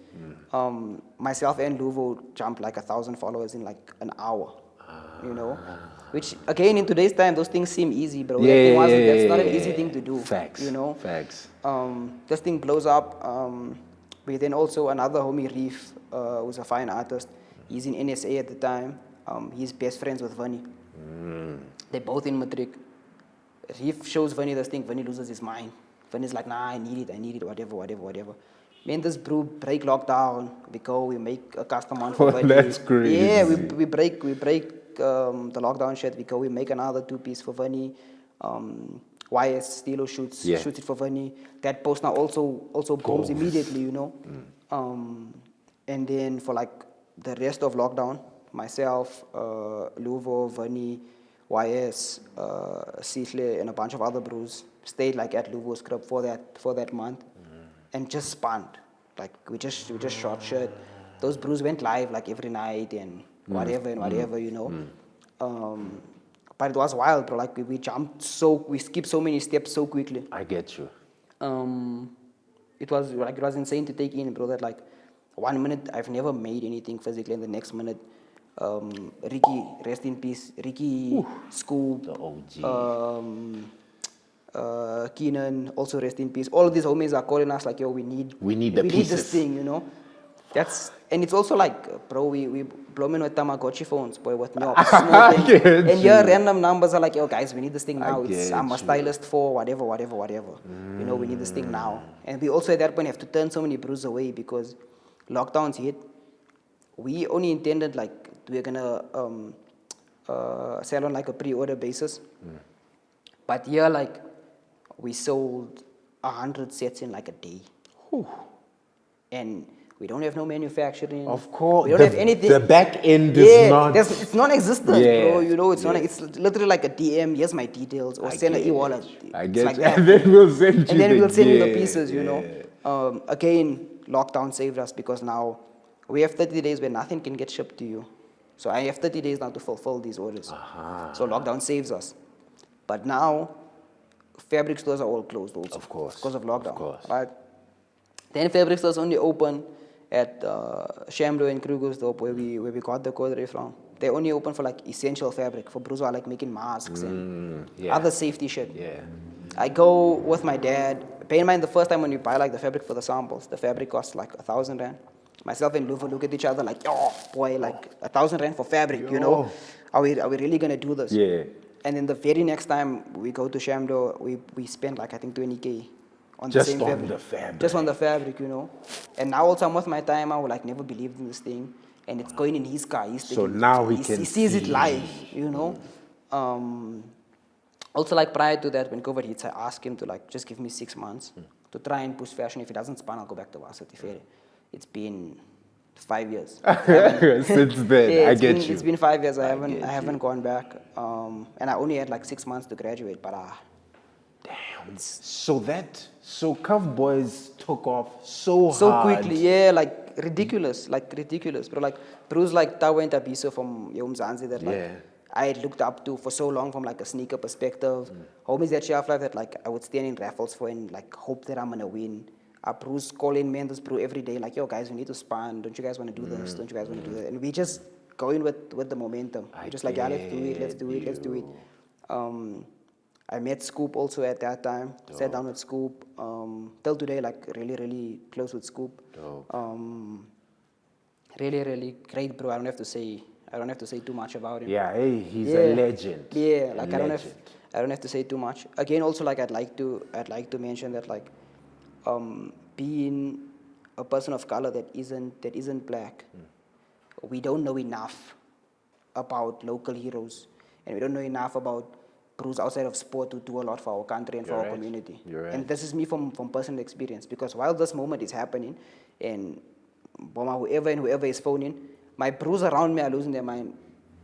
Myself and Luvo jumped like 1,000 followers in like an hour. Which again in today's time those things seem easy, bro. That's not an easy thing to do. Facts. Facts. This thing blows up. We then also another homie Reef, who's a fine artist. He's in NSA at the time. He's best friends with Vani. They're both in Matric. Reef shows Vani this thing. Vani loses his mind. Vani's like, nah, I need it, whatever. Me and this brew break lockdown. We go, we make a custom one for Vani. That's crazy. Yeah, we break the lockdown shit. We go, we make another two-piece for Vani. YS Stilo shoots it for Vani. That post now also booms immediately, and then for like the rest of lockdown, myself, Luvo, Vani, YS, Sihle, and a bunch of other brews stayed like at Luvo's crib for that month, and just spun. Like we just shot shit. Those brews went live like every night and whatever, But it was wild, bro. Like we skipped so many steps so quickly. I get you. It was insane to take in, bro. That like 1 minute I've never made anything physically, and the next minute, Ricky, rest in peace, Ricky, Scoop, The OG. Keenan, also rest in peace. All of these homies are calling us like, yo, we need this thing, And it's also like, bro, we blooming with Tamagotchi phones, boy, with Nyops, and your random numbers are like, yo, guys, we need this thing now. I'm a stylist for whatever. We need this thing now. And we also at that point have to turn so many brews away because lockdowns hit. We only intended like we're gonna sell on like a pre-order basis. But yeah, like we sold 100 sets in like a day. And we don't have no manufacturing. Of course. We don't have anything. The back end is not. It's non-existent, bro. It's not. It's literally like a DM. Here's my details, or send an e-wallet. I guess. Like that. And then we'll send you. And then we'll send you the pieces. Again, lockdown saved us because now we have 30 days where nothing can get shipped to you. So I have 30 days now to fulfill these orders. So lockdown saves us. But now, fabric stores are all closed also. Of course. Because of lockdown. Of course. Right? Then fabric stores only open at Shamro and Krugersdorp where we got the corduroy from. They only open for like essential fabric. For brews who are like making masks and other safety shit. Yeah. I go with my dad. Bear in mind the first time when you buy like the fabric for the samples, the fabric costs like 1,000 rand. Myself and Luva look at each other like, yo, boy, like 1,000 rand for fabric, Are we really gonna do this? Yeah. And then the very next time we go to Shamdo, we spent like I think 20K on the Just same on fabric. the fabric. Just on the fabric, you know. And now also I'm with my time, I would like never believed in this thing. And it's going in his car. So now he can he sees it see. live, you know. Also, like prior to that, when COVID hits, I asked him to like just give me 6 months to try and push fashion. If it doesn't span, I'll go back to varsity fair. It's been 5 years. Since then, Yeah, I get you. It's been 5 years. I get haven't you. gone back. And I only had like 6 months to graduate. But Damn. So Cuff Boys took off so so hard. quickly, yeah, like ridiculous, bro. Like Bruce, like Tawa and Tabiso from Yomzanzi that like Yeah. I had looked up to for so long from like a sneaker perspective. Homies that shelf life that like I would stand in raffles for and like hope that I'm gonna win. Bruce calling me and this bro every day like, yo guys, we need to span. Don't you guys want to do this? Don't you guys want to do that? And we just going with the momentum. We're just like, yeah, let's do it. I met Scoop also at that time. Sat down with Scoop. Till today, like really close with Scoop. Really great bro. I don't have to say too much about him. Yeah, hey, he's a legend. Yeah, like I legend. don't have to say too much. Again, also like I'd like to mention that like being a person of color that isn't black, we don't know enough about local heroes, and we don't know enough about crews outside of sport to do a lot for our country and for our community. You're right. And this is me from personal experience, because while this moment is happening, and whoever is phoning, my bros around me are losing their mind.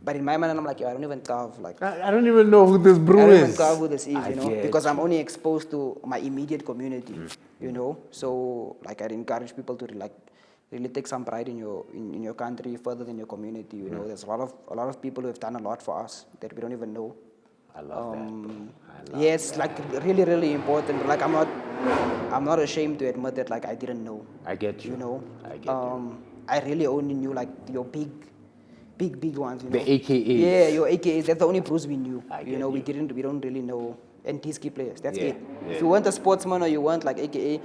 But in my mind, I'm like, yo, I don't even carve. Like, I don't even know who this brew I don't is. even carve who this is, you know, because I'm you. only exposed to my immediate community, you know. So, like, I'd encourage people to really take some pride in your country further than your community. You know, there's a lot of people who have done a lot for us that we don't even know. I love that. Yeah, it's like really important. Like, I'm not ashamed to admit that like I didn't know. I get you. You know, I get you. I really only knew like your big ones. You know? The AKAs. Yeah, your AKAs. That's the only pros we knew. I You get know, you. we don't really know NTSK players. That's Yeah, it. yeah. If you weren't a sportsman or you weren't like AKA,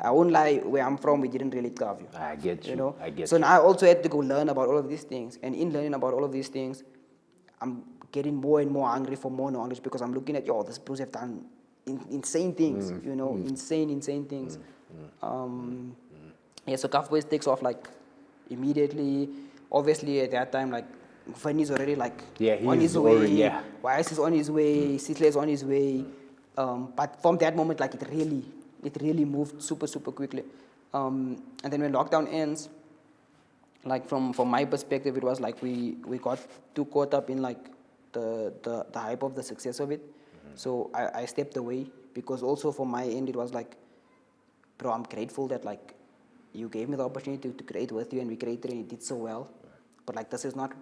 I won't lie. Where I'm from, we didn't really carve you. I get you. You know, I get so you. now I also had to go learn about all of these things, and in learning about all of these things, I'm getting more and more hungry for more knowledge, because I'm looking at, yo, these bros have done insane things, you know, insane things. Yeah, so Cuff Boys takes off like immediately. Obviously, at that time, like, Fanny's already like on his way. Yeah. YS is on his way. Sitle is on his way. But from that moment, like, it really moved super quickly. And then when lockdown ends, like from my perspective, it was like we got too caught up in like the hype of the success of it. So I stepped away, because also from my end it was like, bro, I'm grateful that like you gave me the opportunity to create with you, and we created and you did so well. But like, this is not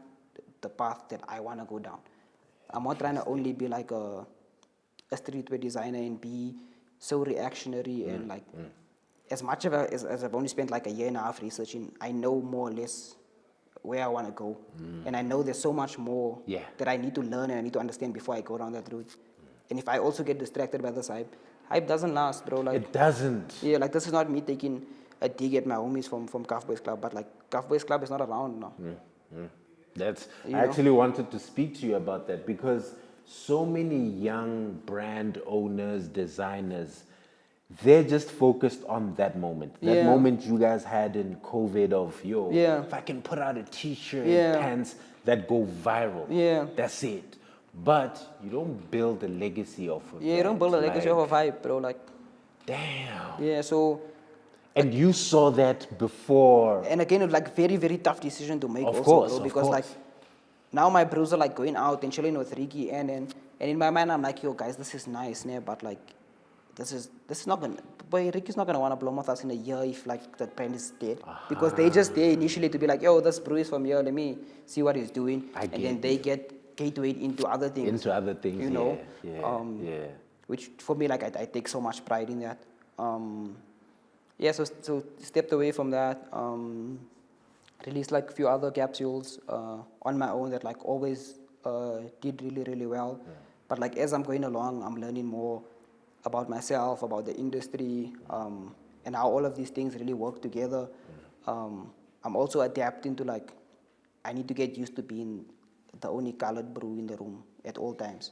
the path that I want to go down. I'm not trying to only be like a streetwear designer and be so reactionary and like, as much of as I've only spent like a year and a half researching, I know more or less where I want to go. And I know there's so much more that I need to learn and I need to understand before I go down that route. And if I also get distracted by this hype doesn't last, bro. Like, It doesn't. yeah, like, this is not me taking a dig at my homies from Cuff Boys Club, but like, Cuff Boys Club is not around now. I actually wanted to speak to you about that, because so many young brand owners, designers, they're just focused on that moment. That moment you guys had in COVID of, yo, if I can put out a t-shirt and pants that go viral, that's it. But you don't build a legacy off of that. You don't build a legacy Like, off of hype, bro. Like, damn. yeah, so... And you saw that before. And again, it's like very tough decision to make Of also, course, bro, of because like, course. now my bros are like going out and chilling with Ricky, and in my mind I'm like, yo guys, this is nice, né? But like, this is not gonna, boy, Ricky's not gonna wanna blow with us in a year if like the brand is dead, because they just there initially to be like, yo, this bro is from here, let me see what he's doing, and then they get gatewayed into other things. You know, which for me, like, I take so much pride in that. So stepped away from that. Released like a few other capsules on my own that like always did really well. But like, as I'm going along, I'm learning more about myself, about the industry, and how all of these things really work together. I'm also adapting to like, I need to get used to being the only colored brew in the room at all times.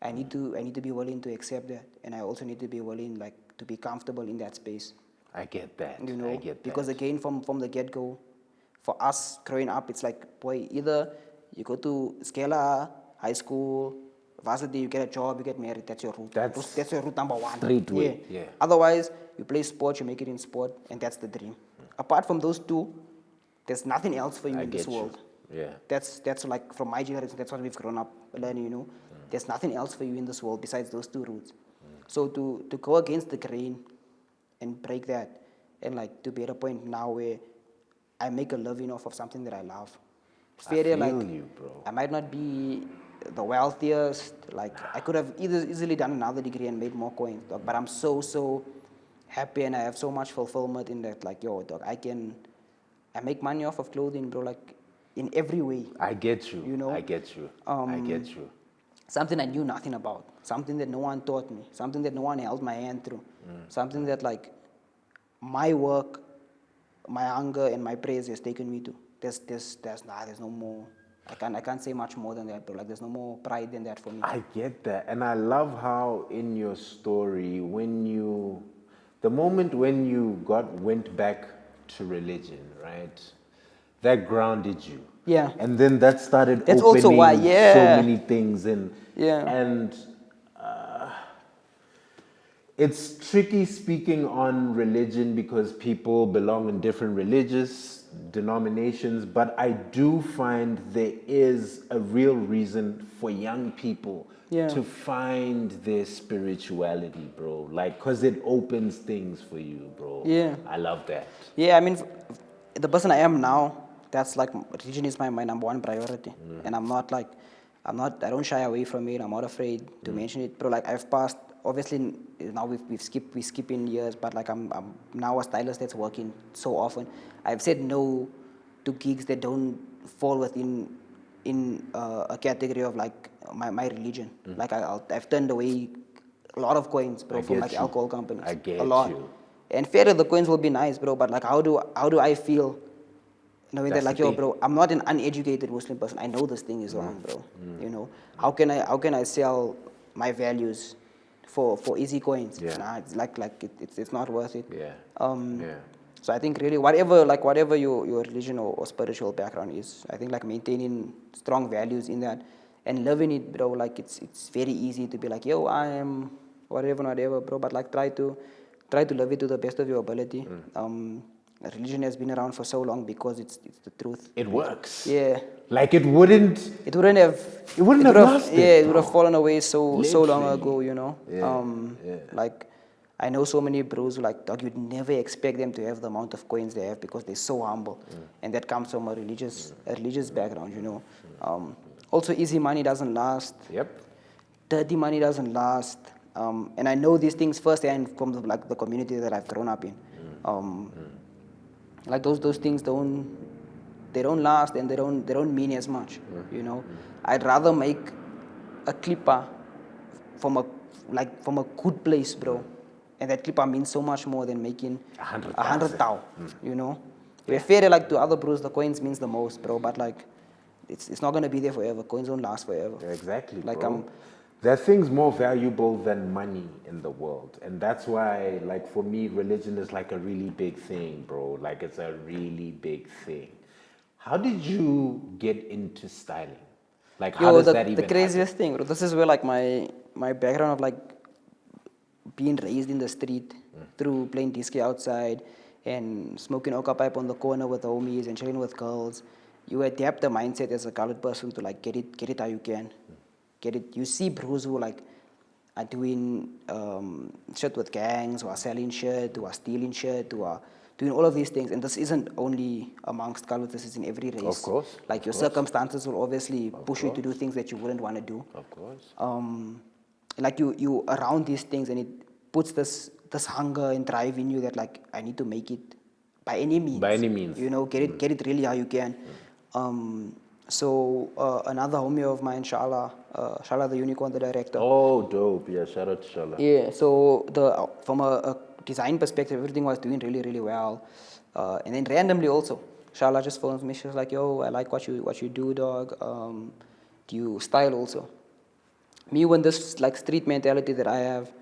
I need to be willing to accept that, and I also need to be willing like to be comfortable in that space. I get that. You know, I get that. because again, from the get-go, for us growing up, it's like, boy, either you go to Skela, high school, varsity, you get a job, you get married, that's your route. That's your route number one. Streetwear, yeah. Otherwise, you play sport, you make it in sport, and that's the dream. Apart from those two, there's nothing else for you in this world. Yeah. That's like, from my generation, that's what we've grown up learning, you know. There's nothing else for you in this world besides those two routes. So to go against the grain and break that, and like to be at a point now where I make a living off of something that I love. I feel you, bro. I might not be the wealthiest, like I could have easily done another degree and made more coins, dog, but I'm so happy and I have so much fulfillment in that, like, yo, dog, I make money off of clothing, bro, like in every way. I get you. You know? I get you. I get you. Something I knew nothing about, something that no one taught me, something that no one held my hand through, something that like my work, my hunger and my praise has taken me to. There's no more. I can't say much more than that, but like there's no more pride than that for me. I get that. And I love how in your story, the moment when you went back to religion, right? That grounded you. Yeah. And then that started That's opening also why, yeah. so many things. And it's tricky speaking on religion because people belong in different religious denominations, but I do find there is a real reason for young people to find their spirituality, bro. Like, because it opens things for you, bro. Yeah. I love that. Yeah, I mean, the person I am now, that's like, religion is my number one priority. And I don't shy away from it. I'm not afraid to mention it. Bro, like I've passed, obviously now we skip in years, but like I'm now a stylist that's working so often. I've said no to gigs that don't fall within a category of like my religion. Like I've turned away a lot of coins, bro, from like alcohol companies. I get a lot. you. And fair, the coins will be nice, bro, but like how do I feel knowing that, like, yo, bro, I'm not an uneducated Muslim person. I know this thing is wrong, bro. You know, how can I sell my values for easy coins? Yeah. Nah, it's not worth it. Yeah. So I think really whatever your religion or spiritual background is, I think like maintaining strong values in that and living it, bro. Like it's very easy to be like, yo, I am whatever, bro. But like try to live it to the best of your ability. Religion has been around for so long because it's the truth. It works. Yeah. Like it wouldn't have lasted. Yeah, it would have fallen away so long Literally. ago, you know. Like I know so many bros who like, dog, you'd never expect them to have the amount of coins they have because they're so humble. And that comes from a religious background, you know. Also, easy money doesn't last. Yep. Dirty money doesn't last. And I know these things firsthand from the community that I've grown up in. Like those things don't last and they don't mean as much, you know. I'd rather make a clipper from a good place, bro. And that clipper means so much more than making 100,000, you know. We're fair, like to other bros, the coins means the most, bro. But like, it's not gonna be there forever. Coins don't last forever. Exactly, like bro. There are things more valuable than money in the world. And that's why, like, for me, religion is like a really big thing, bro. Like, it's a really big thing. How did you get into styling? Like, how does that even the craziest thing, bro, this is where, like, my background of, like, being raised in the street through playing disc outside and smoking oka pipe on the corner with homies and chilling with girls. You adapt the mindset as a colored person to, like, get it how you can. Get it. You see bros who like are doing shit with gangs, who are selling shit, who are stealing shit, who are doing all of these things. And this isn't only amongst colors, this is in every race. Of course. Like your circumstances will obviously push you to do things that you wouldn't want to do. Of course. Like you around these things and it puts this hunger and drive in you that like I need to make it by any means. By any means. You know, get it really how you can. So another homie of mine, Shala the Unicorn, the director. Oh, dope. Yeah, shout out to Shala. Yeah, so from a design perspective, everything was doing really, really well. And then randomly also, Shala just phones me. She was like, yo, I like what you do, dog. Do you style also? Me, when this like street mentality that I have,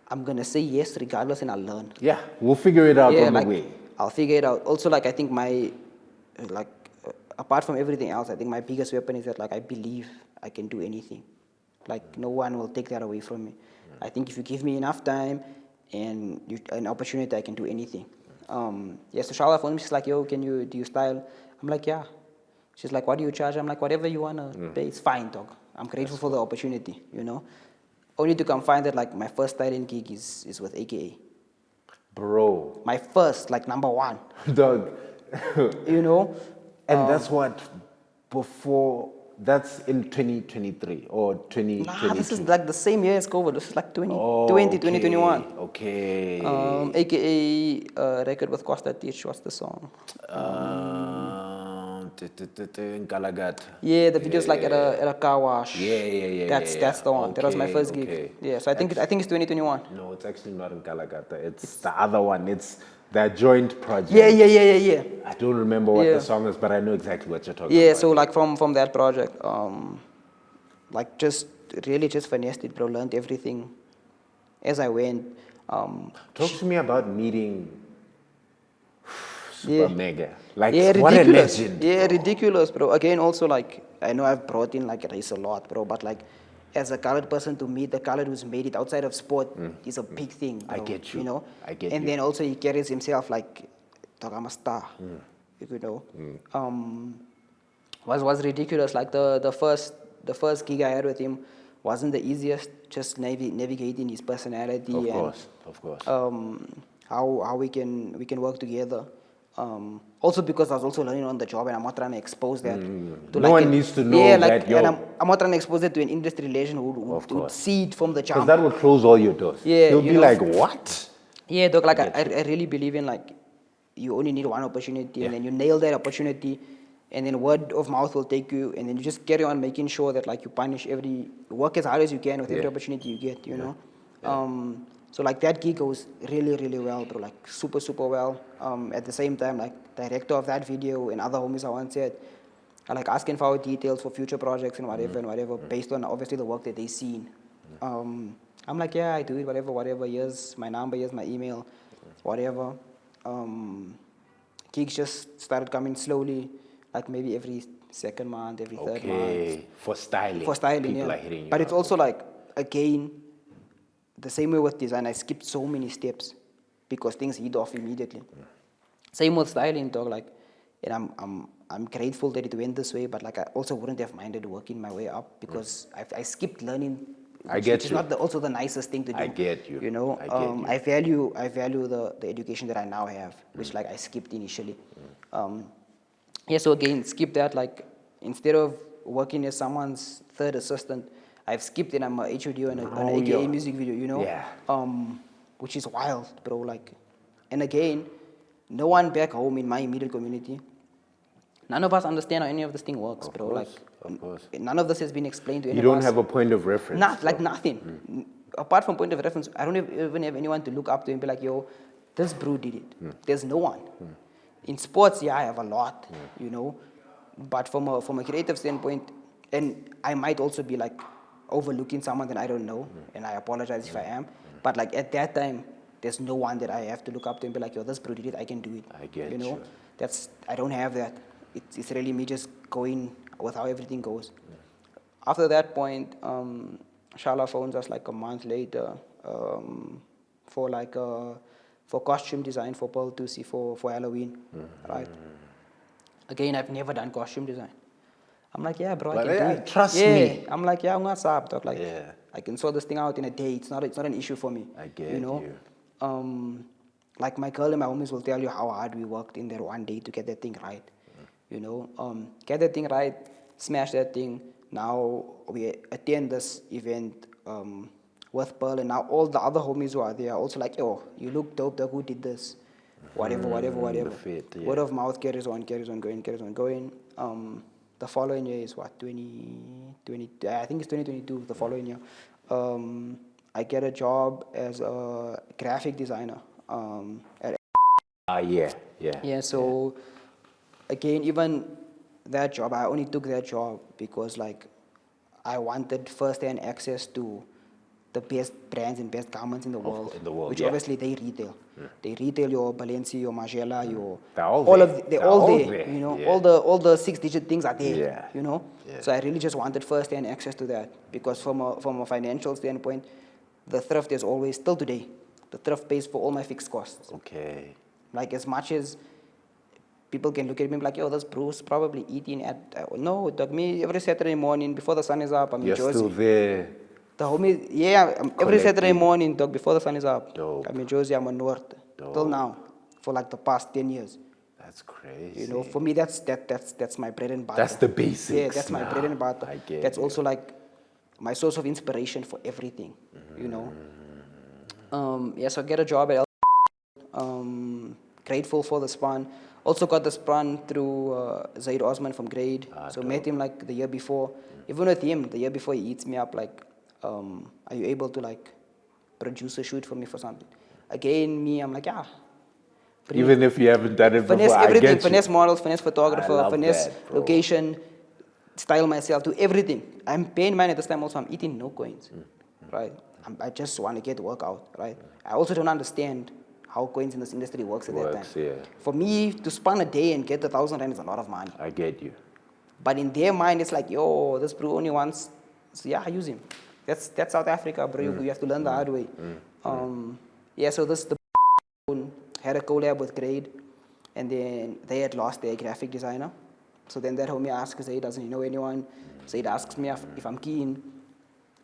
I'm gonna say yes regardless, and I'll learn. Yeah, we'll figure it out Yeah, on the like way. I'll figure it out. Also, like I think my like apart from everything else, I think my biggest weapon is that like I believe I can do anything. Like no one will take that away from me. I think if you give me enough time and an opportunity, I can do anything. Yeah, so Shala phoned me. She's like, "Yo, do you style?" I'm like, "Yeah." She's like, "What do you charge?" I'm like, "Whatever you wanna pay, it's fine, dog. I'm grateful for the opportunity, you know." Only to come find that like my first styling gig is with AKA. Bro, My first, like number one, dog. you know. And that's what, before, that's in 2023 or Nah, this is 2022. like the same year as COVID. This is like Oh, 2021. okay. AKA record with Costa Teach. What's the song? Galagat. Yeah, the video's like at a car wash. Yeah. That's the one. That was my first gig. Okay. Yeah, so I think it's 2021. No, it's actually not in Galagata. It's the other one. It's that joint project. Yeah. I don't remember what Yeah. the song is, but I know exactly what you're talking Yeah, about. so like from that project, like just really just finessed it, bro. Learned everything as I went. Talk to me about meeting Super Yeah. Mega. Like, Yeah, what a ridiculous. legend. Yeah, bro. ridiculous, bro. Again, also like I know I've brought in like race a lot, bro, but like as a colored person to meet the colored who's made it outside of sport is a big thing, bro. I get you. You know? I get and you. then also he carries himself like dog, I'm a star. You know. Was ridiculous. Like the first gig I had with him wasn't the easiest, just navigating his personality Of course. how we can work together. Also because I was also learning on the job, and I'm not trying to expose that. To No one needs to know that, yo. And I'm not trying to expose it to an industry relation who Of would course. see it from the Because jump. that will close all your doors. Yeah, He'll you be know. like, what? Yeah, dog. Like get I really believe in like you only need one opportunity, Yeah. and then you nail that opportunity, and then word of mouth will take you, and then you just carry on making sure that like you punish work as hard as you can with every Yeah. opportunity you get. You know. So like that gig goes really well, bro. Like super well. At the same time, like director of that video and other homies I once said, are like asking for our details for future projects and whatever based on obviously the work that they seen. I'm like, yeah, I do it, whatever. Here's my number, here's my email, whatever. Gigs just started coming slowly, like maybe every second month, every third month. Okay. For styling. People are hitting you But it's up. also like, again, the same way with design, I skipped so many steps because things hit off immediately. Same with styling, dog. Like, and I'm grateful that it went this way, but like I also wouldn't have minded working my way up because I skipped learning. I get which you. is not also the nicest thing to do. I get you. You know, I get you. I value the education that I now have, which like I skipped initially. Yeah, so again, skip that. Like instead of working as someone's third assistant, I've skipped and I'm a HOD on an AKA yeah. music video. You know, Yeah. which is wild, bro. Like, and again, no one back home in my immediate community. None of us understand how any of this thing works, bro. course, Like, of course. none of this has been explained to You anyone. don't have a point of reference. Like nothing. Apart from point of reference, I don't even have anyone to look up to and be like, yo, this bro did it. There's no one. In sports, yeah, I have a lot, you know. But from a creative standpoint, and I might also be like overlooking someone that I don't know, and I apologize if I am. But like at that time, there's no one that I have to look up to and be like, yo, this bro did it, I can do it. I get you. Know? you. I don't have that. It's really me just going with how everything goes. After that point, Shala phones us like a month later for costume design for Pearl Tusi for Halloween, right? Again, I've never done costume design. I'm like, yeah, bro, I But can yeah, do it. trust yeah. me. I'm like, yeah, I'm not sab, dog. Like, Yeah. I can sort this thing out in a day. It's not an issue for me. I get you. Know? Like my girl and my homies will tell you how hard we worked in there one day to get that thing right. You know, get that thing right, smash that thing. Now we attend this event with Pearl, and now all the other homies who are there are also like, yo, you look dope, dog, who did this? Whatever. The fit, yeah. Word of mouth carries on going. The following year is what, 2020, I think it's 2022, the following year. I get a job as a graphic designer at Yeah. so again, even that job, I only took that job because like I wanted first-hand access to the best brands and best garments in the world. In the world, which yeah. obviously they retail. They retail your Balenciaga, your Margiela, your They're all all there. of they're all there. You know, yeah. all the 6-digit things are there. Yeah. You know. Yeah. So I really just wanted first-hand access to that because from a financial standpoint, the thrift is always still today. The thrift pays for all my fixed costs. Okay. Like as much as people can look at me like, yo, this Bruce probably eating at no, dog. Me every Saturday morning before the sun is up, I'm You're in Jersey. still there. The homie, yeah, every Saturday Collecting. morning, dog, before the sun is up. Dope. I'm in Jersey, I'm on North. Till Dope. now, for like the past 10 years. That's crazy. You know, for me, that's my bread and butter. That's the basics. Yeah, that's my bread and butter. I get That's you. also like my source of inspiration for everything. You know. Yeah, so I get a job at grateful for the spawn. Also got the spawn through Zaid Osman from Grade. So met him like the year before. Even with him, the year before he eats me up like, are you able to like produce a shoot for me for something? Again, me, I'm like, yeah. Even if you haven't done it Finesse before, I everything, get you. finesse models, finesse I photographer, love finesse that, bro. location, style myself, do everything. I'm paying money at this time also, I'm eating no coins, right? I just want to get work out, right? I also don't understand how coins in this industry works at that time. Yeah. For me, to span a day and get 1,000 rand is a lot of money. I get you. But in their mind, it's like, yo, this bro only wants, so yeah, use him. That's South Africa, bro. You have to learn the hard way. Yeah, so this the had a collab with Grade, and then they had lost their graphic designer. So then that homie asks Zaid, doesn't he know anyone? Zaid asks me if I'm keen.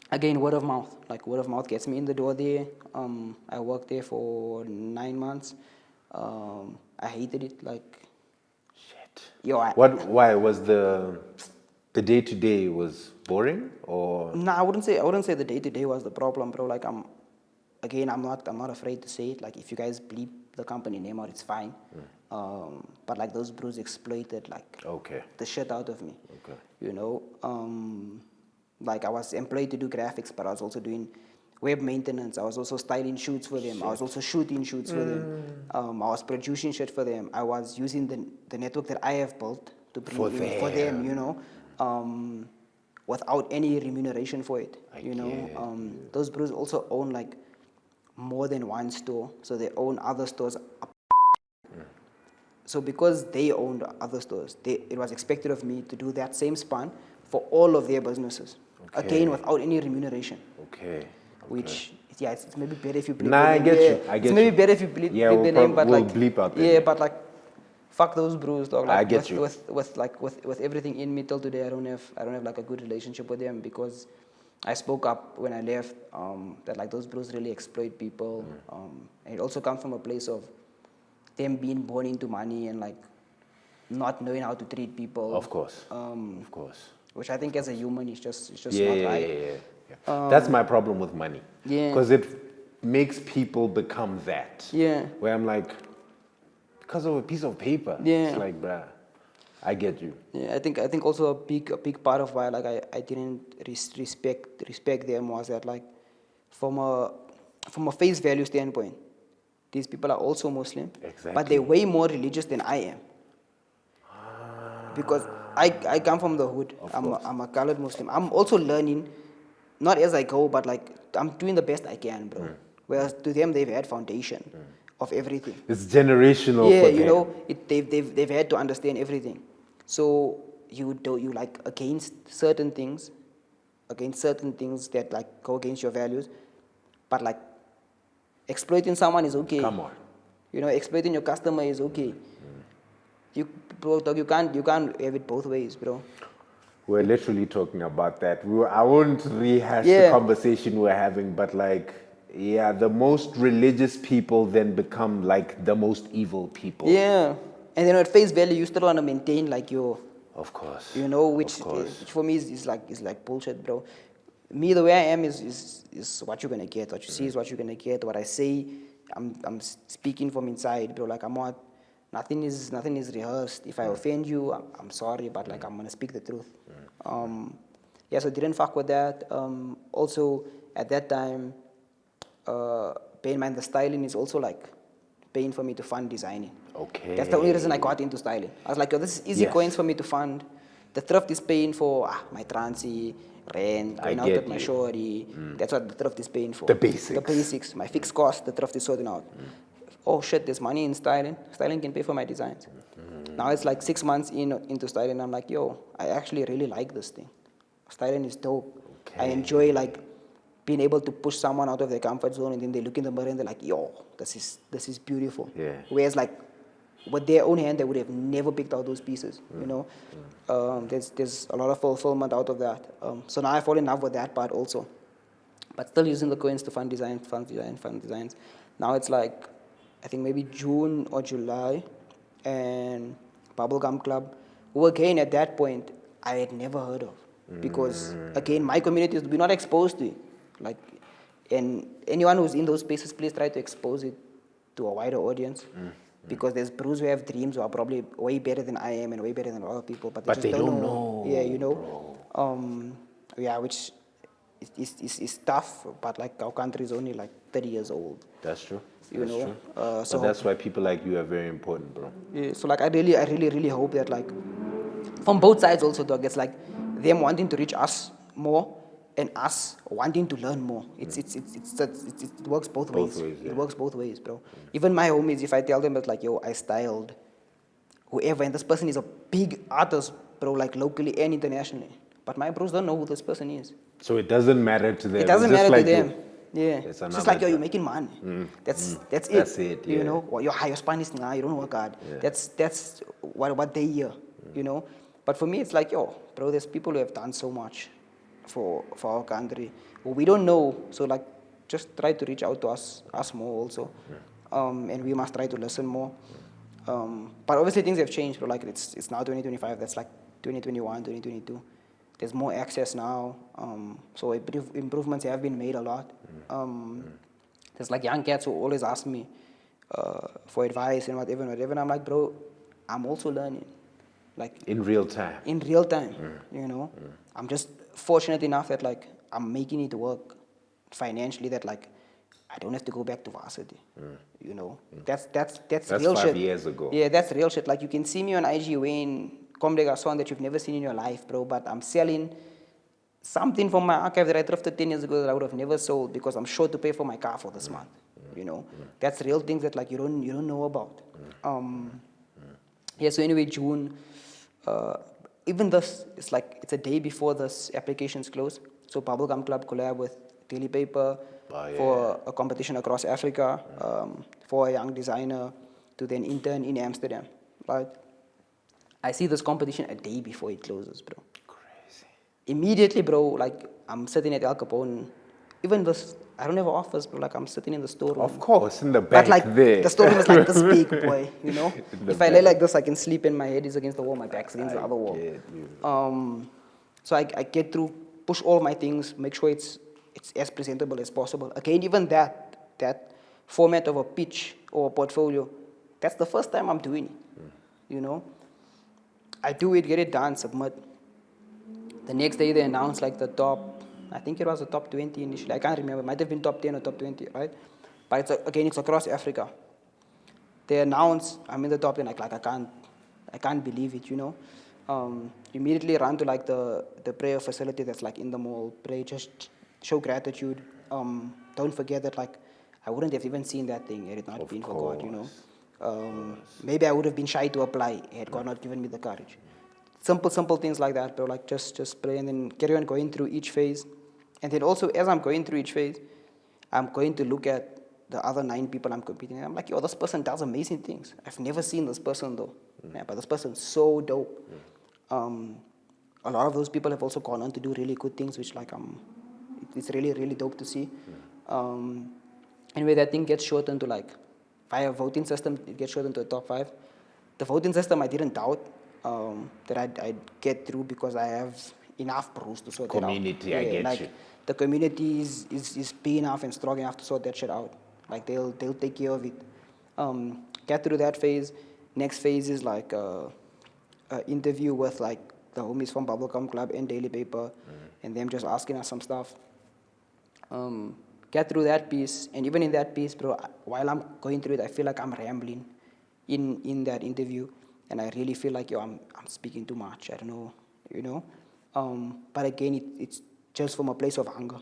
Again, word of mouth. Like word of mouth gets me in the door there. I worked there for 9 months. I hated it. Like, Shit. yo, Why was the day-to-day was boring or? No, I wouldn't say the day-to-day was the problem, bro. Like I'm not afraid to say it. Like if you guys bleep the company name out, it's fine. But like those bros exploited like the shit out of me. Okay. You know, like I was employed to do graphics, but I was also doing web maintenance. I was also styling shoots for them. I was also shooting shoots for them. I was producing shit for them. I was using the network that I have built to bring in for them. You know, without any remuneration for it. Those bros also own like more than one store, so they own other stores. So because they owned other stores, it was expected of me to do that same span for all of their businesses. Again, without any remuneration. Which, yeah, it's maybe better if you bleep I get you. It's maybe better if you bleep the name, but we'll like bleep out the yeah, name. but like fuck those bros, dog. Like, I get you. With everything in me till today, I don't have like a good relationship with them because I spoke up when I left that like those bros really exploit people. And it also comes from a place of them being born into money and like not knowing how to treat people. Of course. Of course. Which I think as a human is just not right. Yeah. That's my problem with money. Yeah. Because it makes people become that. Yeah. Where I'm like, because of a piece of paper. Yeah. It's like, bruh, I get you. Yeah, I think also a big part of why like I didn't respect them was that like from a face value standpoint, these people are also Muslim, but they're way more religious than I am. Because I come from the hood. I'm a colored Muslim. I'm also learning, not as I go, but like I'm doing the best I can, bro. Whereas to them they've had foundation of everything. It's generational for them. You know, they've had to understand everything. So you like against certain things that like go against your values, but like exploiting someone is okay. Come on. You know, exploiting your customer is okay. You can't have it both ways, bro. We're literally talking about that. I won't rehash the conversation we're having, but like, yeah, the most religious people then become like the most evil people. Yeah, and then at face value, you still want to maintain like your. Of course. You know, which for me is like bullshit, bro. Me, the way I am is what you're gonna get. What you see is what you're gonna get. What I say, I'm speaking from inside, bro. Like I'm not. Nothing is rehearsed. If I offend you, I'm sorry, but like I'm gonna speak the truth. Yeah, so didn't fuck with that. Also at that time, bear in mind the styling is also like paying for me to fund designing. Okay. That's the only reason I got into styling. I was like, yo, this is easy coins for me to fund. The thrift is paying for my transi, rent, I going out get with my you. shorty. That's what the thrift is paying for. The basics. The basics. My fixed cost, the thrift is sorting out. Oh shit, there's money in styling. Styling can pay for my designs. Now it's like 6 months into styling. I'm like, yo, I actually really like this thing. Styling is dope. I Okay. enjoy like being able to push someone out of their comfort zone, and then they look in the mirror and they're like, yo, this is beautiful. Yeah. Whereas like with their own hand, they would have never picked out those pieces. You know, there's a lot of fulfillment out of that. So now I fall in love with that part also, but still using the coins to fund designs. Now it's like I think maybe June or July, and Bubblegum Club, who again at that point I had never heard of, because again my community is we're not exposed to it. Like, and anyone who's in those spaces, please try to expose it to a wider audience. Because there's bros who have dreams who are probably way better than I am and way better than a lot of people, but they just don't know. Yeah, you know. Yeah, which is tough, but like our country is only like 30 years old. That's true. You That's know. true. So that's why people like you are very important, bro. Yeah, so like I really hope that like from both sides also, dog, it's like them wanting to reach us more and us wanting to learn more. It works both ways. Yeah. It works both ways, bro. Even my homies, if I tell them that like, yo, I styled whoever, and this person is a big artist, bro, like locally and internationally, but my bros don't know who this person is. So it doesn't matter to them. It doesn't It's just matter to like them. Yeah. It's It's just like, yo, another you're job. making money. That's it. That's it, You yeah. know, well, your span is now, you don't work hard. Yeah. That's what they hear, you know. But for me, it's like, yo, bro, there's people who have done so much for our country who we don't know. So like, just try to reach out to us more also. And we must try to listen more. But obviously things have changed, bro. Like it's now 2025. That's like 2021, 2022. There's more access now. So improvements have been made a lot. There's like young cats who always ask me for advice and whatever. And I'm like, bro, I'm also learning. Like in real time. in real time, you know. I'm just fortunate enough that like I'm making it work financially, that like I don't have to go back to varsity. You know, that's real 5 shit. years ago. Yeah, that's real shit. Like you can see me on IG wearing Comme des Garçons that you've never seen in your life, bro. But I'm selling something from my archive that I thrifted 10 years ago that I would have never sold because I'm sure to pay for my car for this month. You know, that's real things that like you don't know about. Yeah. So anyway, June. Even this, it's a day before this applications close. So Bubblegum Club collab with Daily Paper for a competition across Africa for a young designer to then intern in Amsterdam. Right? I see this competition a day before it closes, bro. Crazy. Immediately, bro, like I'm sitting at Al Capone. Even this, I don't have an office, bro. Like I'm sitting in the storeroom. Of course, in the back But like there. the storeroom is like this big, boy. You know, the if I lay back. like this, I can sleep and my head is against the wall, my back's against the other wall. Get you. So I get through, push all my things, make sure it's as presentable as possible. Again, even that format of a pitch or a portfolio, that's the first time I'm doing it. You know, I do it, get it done, submit. The next day they announce like the top. I think it was the top 20 initially. I can't remember. It might have been top 10 or top 20, right? But it's across Africa. They announce I'm in the top 10. Like I can't believe it. You know. Immediately run to like the prayer facility that's like in the mall. Pray, just show gratitude. Don't forget that like I wouldn't have even seen that thing had it not been for God. You know. Maybe I would have been shy to apply had God not given me the courage. Simple things like that, bro. Like just pray and then carry on going through each phase. And then also, as I'm going through each phase, I'm going to look at the other 9 people I'm competing with. I'm like, yo, this person does amazing things. I've never seen this person, though. Yeah, but this person's so dope. A lot of those people have also gone on to do really good things, which, like, it's really, really dope to see. Anyway, that thing gets shortened to, like, via voting system, it gets shortened to the top 5. The voting system, I didn't doubt that I'd get through because I have enough bros to sort it out. Community, I get you. The community is big enough and strong enough to sort that shit out. Like they'll take care of it. Get through that phase. Next phase is like a interview with like the homies from Bubblegum Club and Daily Paper, and them just asking us some stuff. Get through that piece, and even in that piece, bro, while I'm going through it, I feel like I'm rambling in that interview, and I really feel like, yo, I'm speaking too much. I don't know you know. But again, it's just from a place of hunger.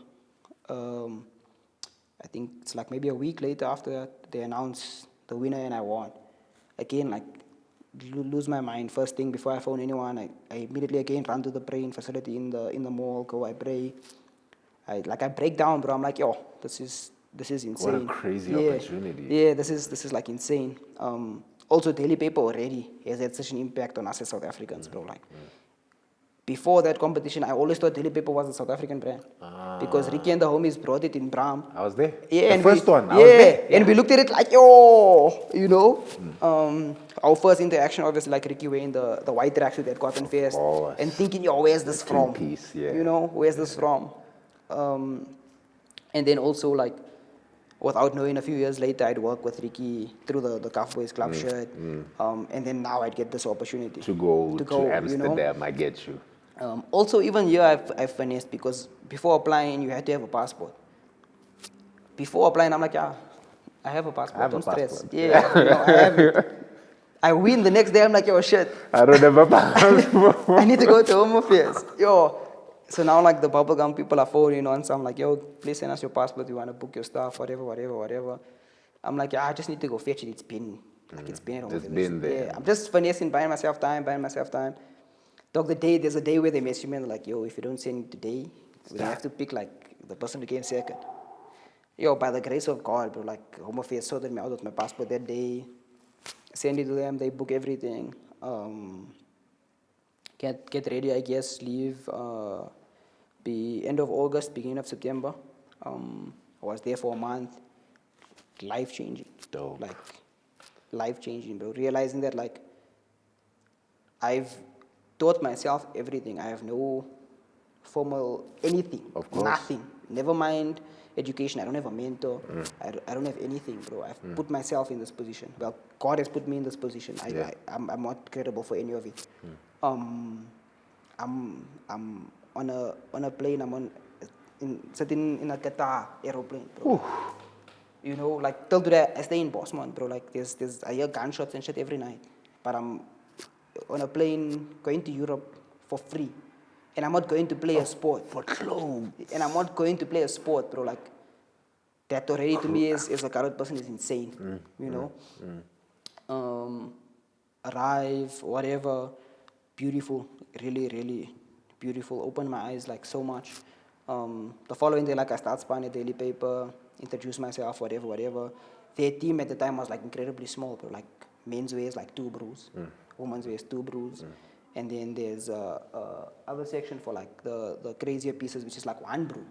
I think it's like maybe a week later after that, they announced the winner and I won. Again, like, lose my mind. First thing, before I phone anyone, I immediately again run to the praying facility in the mall, go, I pray. I break down, bro. I'm like, yo, this is insane. What a crazy opportunity. Yeah, this is like insane. Also, daily paper already has had such an impact on us as South Africans, bro. Like, before that competition, I always thought daily paper was a South African brand. Because Ricky and the homies brought it in Bram. I was there. Yeah, the first one. I was there. And we looked at it like, yo, you know. Our first interaction, obviously, like Ricky wearing the white tracksuit at Cotton Fest. And thinking, yo, where's this from? Piece, yeah. You know, where's this from? And then also, like, without knowing, a few years later, I'd work with Ricky through the Cuff Boys Club shirt. And then now I'd get this opportunity. To go to Amsterdam, you know? I get you. Also, even here, I've finessed because before applying, you had to have a passport. Before applying, I'm like, yeah, I have a passport. Don't stress. Yeah, you know, I have it. I win the next day. I'm like, yo, shit. I don't have a passport. I need to go to Home Affairs. Yo. So now, like, the bubblegum people are phoning on. So I'm like, yo, please send us your passport. We want to book your stuff, whatever. I'm like, yeah, I just need to go fetch it. It's been at home. It's been there. Yeah, I'm just finessing, buying myself time. Dog, there's a day where they message me and they're like, yo, if you don't send it today, we have to pick, like, the person who came second. Yo, by the grace of God, bro, like, Home Affairs sorted me out with my passport that day. Send it to them, they book everything. Get ready, I guess, leave, be end of August, beginning of September. I was there for a month. Life-changing. Dope. Like, life-changing, bro. Realizing that, like, I've taught myself everything. I have no formal anything. Of course. Nothing. Never mind education. I don't have a mentor. I don't have anything, bro. I've put myself in this position. Well, God has put me in this position. I'm not credible for any of it. I'm on a plane. I'm sitting in a Qatar aeroplane, bro. Ooh. You know, like, till today, I stay in Bosman, bro. Like, I hear gunshots and shit every night. But I'm on a plane going to Europe for free. And I'm not going to play a sport. For clothes. And I'm not going to play a sport, bro. Like, that already to me as a colored person is insane. You know? Arrive, whatever. Beautiful. Really, really beautiful. Opened my eyes, like, so much. The following day, like, I start spanning a daily paper, introduce myself, whatever. Their team at the time was, like, incredibly small, bro. Like, menswear is like 2 brews. Women's wear is 2 brews. And then there's other section for, like, the crazier pieces, which is like 1 brew.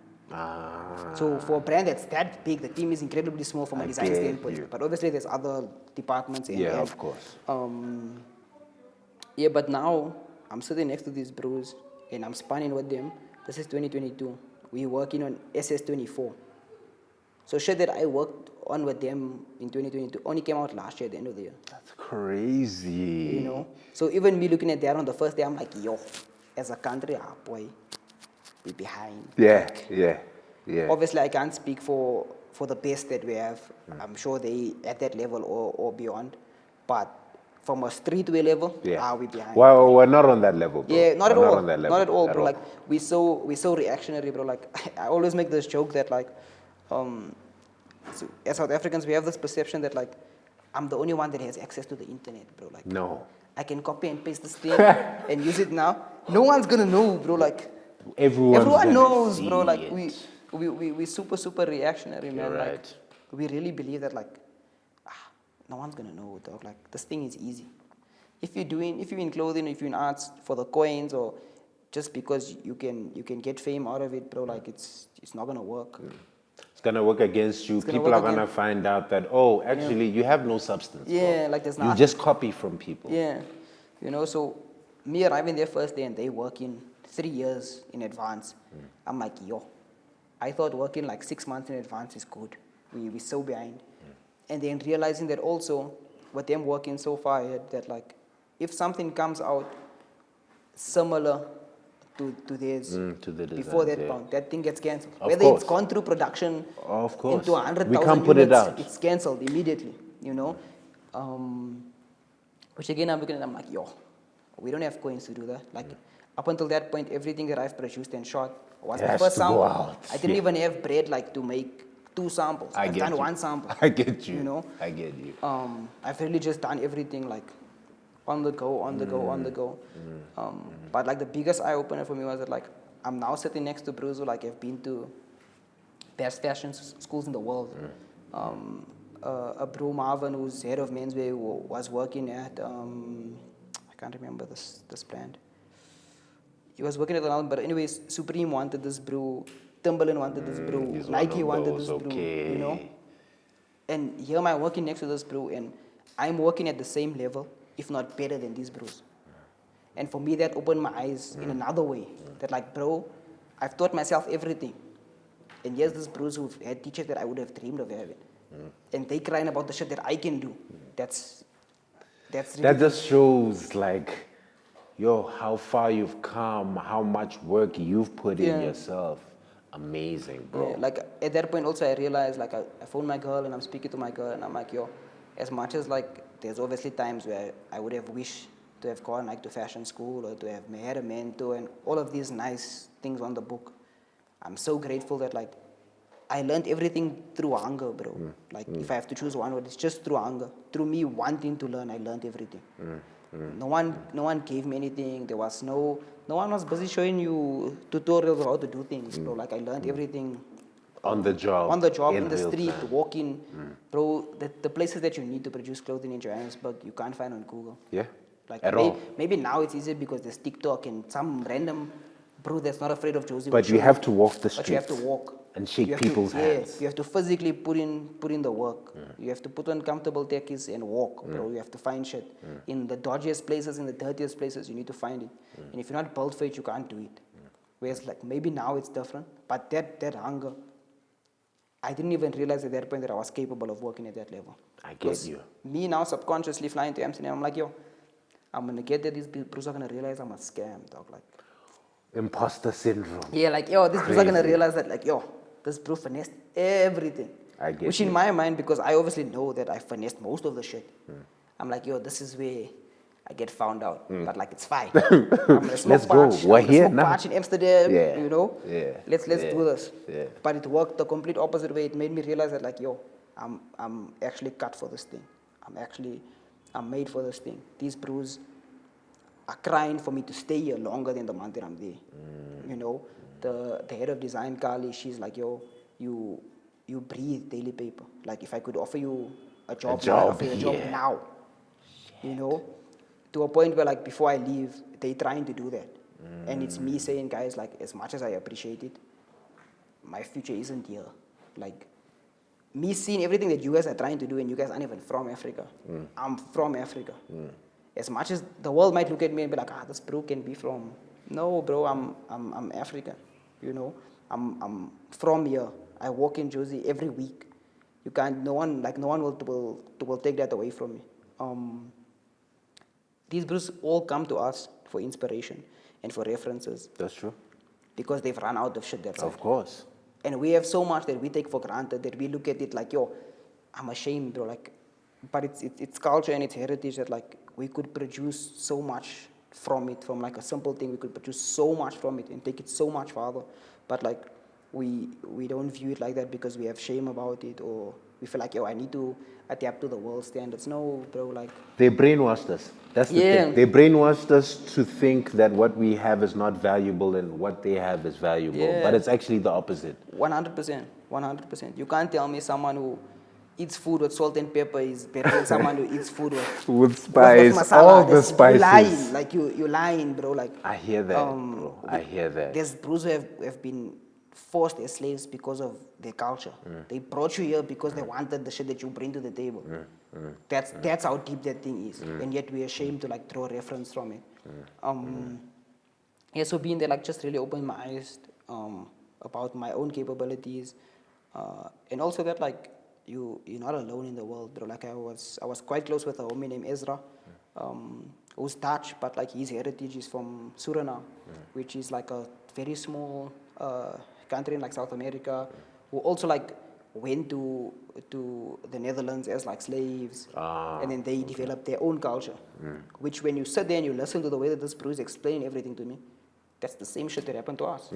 So for a brand that's that big, the team is incredibly small from a design standpoint. But obviously there's other departments. Of course. But now I'm sitting next to these brews and I'm spanning with them. This is 2022. We're working on SS24. So shit that I worked on with them in 2022 only came out last year at the end of the year. That's crazy. You know? So even me looking at that on the first day, I'm like, yo, as a country, boy, we're behind. Yeah. Obviously, I can't speak for the best that we have. I'm sure they at that level or beyond. But from a streetwear level, we're behind. Well, we're not on that level, bro. Yeah, not at all. Not at all, At bro. all. Like, we're so reactionary, bro. Like, I always make this joke that, like, so as South Africans, we have this perception that, like, I'm the only one that has access to the internet, bro. Like, no. I can copy and paste this thing and use it now. No one's gonna know, bro. Like, everyone knows, bro. Like, we super reactionary, man. You're right. Like, we really believe that, like, no one's gonna know, dog. Like, this thing is easy. If you're in clothing, if you're in arts for the coins, or just because you can get fame out of it, bro, like, it's not gonna work. It's gonna work against you. People are gonna find out that, oh, actually, you have no substance. Yeah, bro. like, there's You nothing. just copy from people. Yeah, you know. So me arriving there first day and they working 3 years in advance. I'm like, yo, I thought working like 6 months in advance is good. We're so behind. And then realizing that also, with them working so far ahead, that, like, if something comes out similar to theirs to the before designs, that point, that thing gets cancelled. Of Whether course. it's gone through production Of course. into 100,000 We can't units, put it out. it's cancelled immediately, you know. Which again, I'm looking at, I'm like, yo, We don't have coins to do that. Like up until that point, everything that I've produced and shot was It the has first to go sample. out. I didn't Yeah. even have bread like to make 2 samples. I've get done you. 1 sample. I get you. You know? I get you. I've really just done everything like on the go, on the go, on the go. But like the biggest eye opener for me was that like I'm now sitting next to Bruce who like have been to best fashion schools in the world. Bro Marvin, who's head of menswear, who was working at I can't remember this brand. He was working at another, but anyways, Supreme wanted this brew, Timberland wanted this brew, He's one Nike of wanted those, this brew, okay. you know. And here am I working next to this brew, and I'm working at the same level, if not better than these brews. And for me, that opened my eyes in another way. That like, bro, I've taught myself everything. And here's these brews who've had teachers that I would have dreamed of having. And they crying about the shit that I can do. That's really That just shows like, yo, how far you've come, how much work you've put in Yeah. yourself. Amazing, bro. Yeah, like at that point also I realized like I phoned my girl and I'm speaking to my girl and I'm like, yo, as much as like there's obviously times where I would have wished to have gone like to fashion school or to have had a mentor and all of these nice things on the book. I'm so grateful that like I learned everything through hunger, bro. Like if I have to choose one word, it's just through hunger. Through me wanting to learn, I learned everything. No one gave me anything. There was no one was busy showing you tutorials of how to do things, bro. Like I learned everything On the job. on the job, in the real street, time. walking, bro. The places that you need to produce clothing in Johannesburg, you can't find on Google. Yeah. Like At all. maybe now it's easier because there's TikTok and some random bro that's not afraid of Josie. will But show you have to walk the But you have to streets walk and shake You have people's to, hands. You have to physically put in the work. You have to put on comfortable techies and walk, bro. You have to find shit in the dodgiest places, in the dirtiest places. You need to find it, and if you're not built for it, you can't do it. Whereas like maybe now it's different, but that hunger, I didn't even realize at that point that I was capable of working at that level. I get 'Cause you. Me now subconsciously flying to Amsterdam, I'm like, yo, I'm gonna get there. These people are gonna realize I'm a scam, dog. Like, Imposter syndrome. yeah, like, yo, these people are gonna Crazy. realize that, like, yo, this bro finessed everything. I get Which you. in my mind, because I obviously know that I finessed most of the shit, I'm like, yo, this is where I get found out. But like, it's fine. I'm gonna smoke Let's go. patch, We're I'm gonna here smoke now. patch in Amsterdam, Yeah. you know? Yeah. Let's Yeah. do this. Yeah. But it worked the complete opposite way. It made me realize that, like, yo, I'm actually cut for this thing. I'm made for this thing. These brews are crying for me to stay here longer than the month that I'm there. You know, the head of design, Kali, she's like, yo, you breathe daily paper. Like if I could offer you a job, now, I'd offer you a job yeah. now. You know, to a point where like before I leave, they trying to do that. And it's me saying, guys, like as much as I appreciate it, my future isn't here. Like me seeing everything that you guys are trying to do and you guys aren't even from Africa. I'm from Africa. As much as the world might look at me and be like, this bro can be from. No, bro, I'm African. You know, I'm from here. I walk in Josie every week. You can't. No one will take that away from me. These bros all come to us for inspiration and for references That's true. because they've run out of shit. That's Of it. course. And we have so much that we take for granted that we look at it like, yo, I'm ashamed, bro. Like, but it's culture and it's heritage that like we could produce so much from it, from like a simple thing. We could produce so much from it and take it so much farther. But like we don't view it like that because we have shame about it or we feel like, yo, I need to adapt to the world standards. No, bro. Like They brainwashed us. That's the Yeah. thing. They brainwashed us to think that what we have is not valuable and what they have is valuable. Yeah. But it's actually the opposite. 100%. You can't tell me someone who eats food with salt and pepper is better than someone who eats food with spice, masala. all the You're lying. spices. Like you're lying, bro. Like I hear that, bro. I hear that. There's bros who have been forced as slaves because of their culture. They brought you here because they wanted the shit that you bring to the table. That's how deep that thing is. And yet we're ashamed to like throw a reference from it. Yeah, so being there like just really opened my eyes about my own capabilities. And also that like you're not alone in the world, bro. Like I was quite close with a homie named Ezra, who's Dutch, but like his heritage is from Suriname, which is like a very small country in like South America, who also like went to the Netherlands as like slaves, Ah, and then they developed their own culture. Which when you sit there and you listen to the way that this bro is explaining everything to me, that's the same shit that happened to us.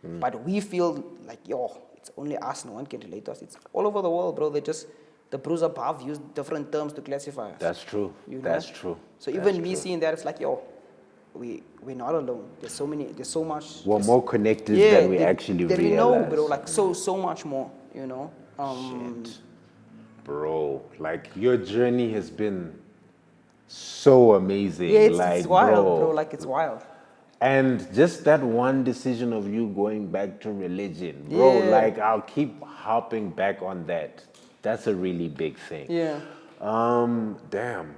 But we feel like, yo, it's only us, no one can relate to us. It's all over the world, bro. The bros above use different terms to classify us. that's true. You know? That's true. So That's even me true. seeing that, it's like, yo, we're not alone. There's so much. We're there's- more connected than we actually that realize. we know, bro. Like so much more, you know. Shit. Bro, like your journey has been so amazing. Yeah, like, it's wild, bro. Like it's wild. And just that one decision of you going back to religion, bro, Yeah. like I'll keep hopping back on that. That's a really big thing. Yeah. Damn.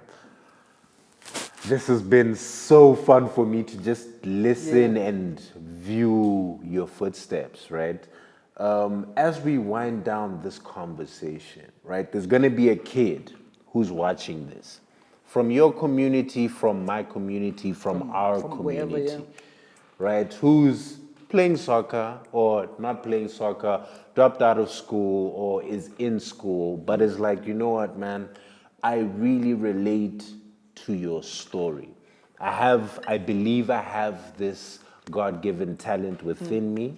This has been so fun for me to just listen and view your footsteps, right? As we wind down this conversation, right, there's going to be a kid who's watching this from your community, from my community, from our from wherever, community, right, who's playing soccer or not playing soccer, dropped out of school or is in school, but is like, you know what, man, I really relate to your story. I believe I have this God-given talent within me.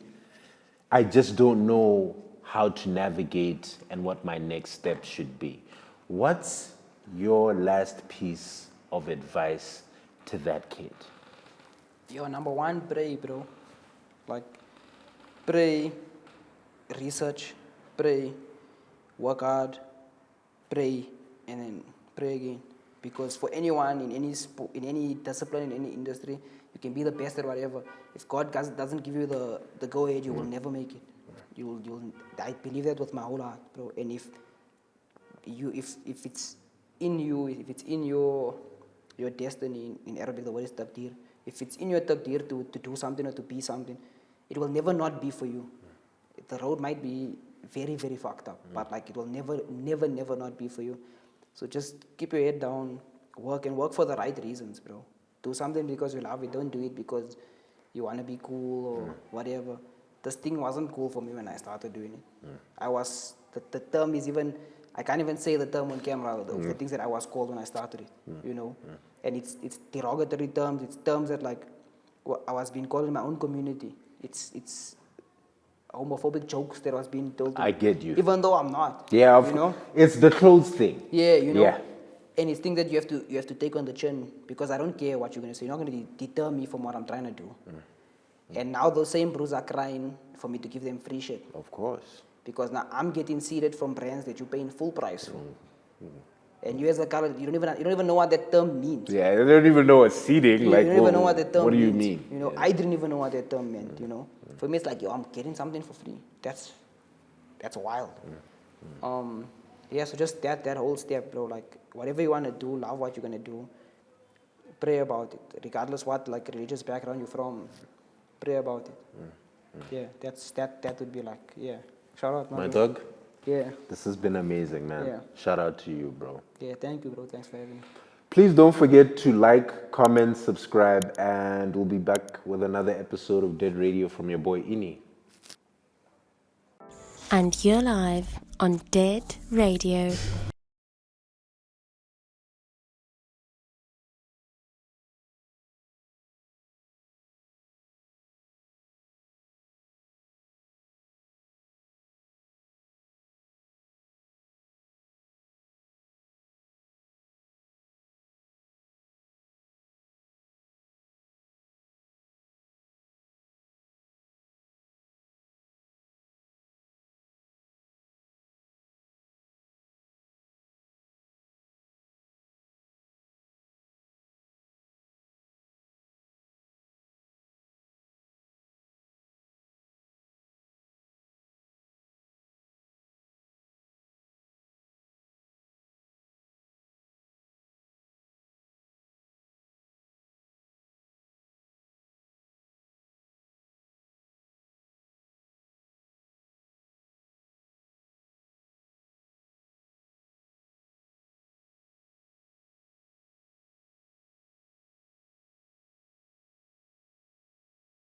I just don't know how to navigate and what my next step should be. What's your last piece of advice to that kid? Yo, number one, pray, bro. Like, pray, research, pray, work hard, pray, and then pray again. Because for anyone in any discipline, in any industry, you can be the best at whatever. If God doesn't give you the go ahead, you will never make it. I believe that with my whole heart, bro. And if it's in you, if it's in your destiny, in Arabic the word is taqdeer. If it's in your taqdeer to do something or to be something, it will never not be for you. The road might be very, very fucked up, but like it will never not be for you. So just keep your head down, work for the right reasons, bro. Do something because you love it. Don't do it because you want to be cool or whatever. This thing wasn't cool for me when I started doing it. I was, the term is even, I can't even say the term on camera, the things that I was called when I started it, you know. And it's derogatory terms, it's terms that like, I was being called in my own community. It's homophobic jokes that was being told to me. I get you. Even though I'm not. Yeah, you know? It's the clothes thing. Yeah, you know. Yeah. And it's things that you have to take on the chin because I don't care what you're gonna say. You're not gonna deter me from what I'm trying to do. And now those same bros are crying for me to give them free shit. Of course. Because now I'm getting seeded from brands that you're paying full price for. And you as a color, you don't even know what that term means. Yeah, I don't even know what seating. You like, don't even know what that term what do you means. mean? You know, I didn't even know what that term meant, you know. For me, it's like, yo, I'm getting something for free. That's wild. Yeah, so just that whole step, bro. Like, whatever you want to do, love what you're going to do. Pray about it. Regardless what, like, religious background you're from, pray about it. Yeah, that would be like, yeah. Shout out, My bro. dog, Yeah, this has been amazing, man. Yeah. Shout out to you, bro. yeah, thank you, bro. Thanks for having me. Please don't forget to like, comment, subscribe, and we'll be back with another episode of Dead Radio from your boy Ini. And you're live on Dead Radio.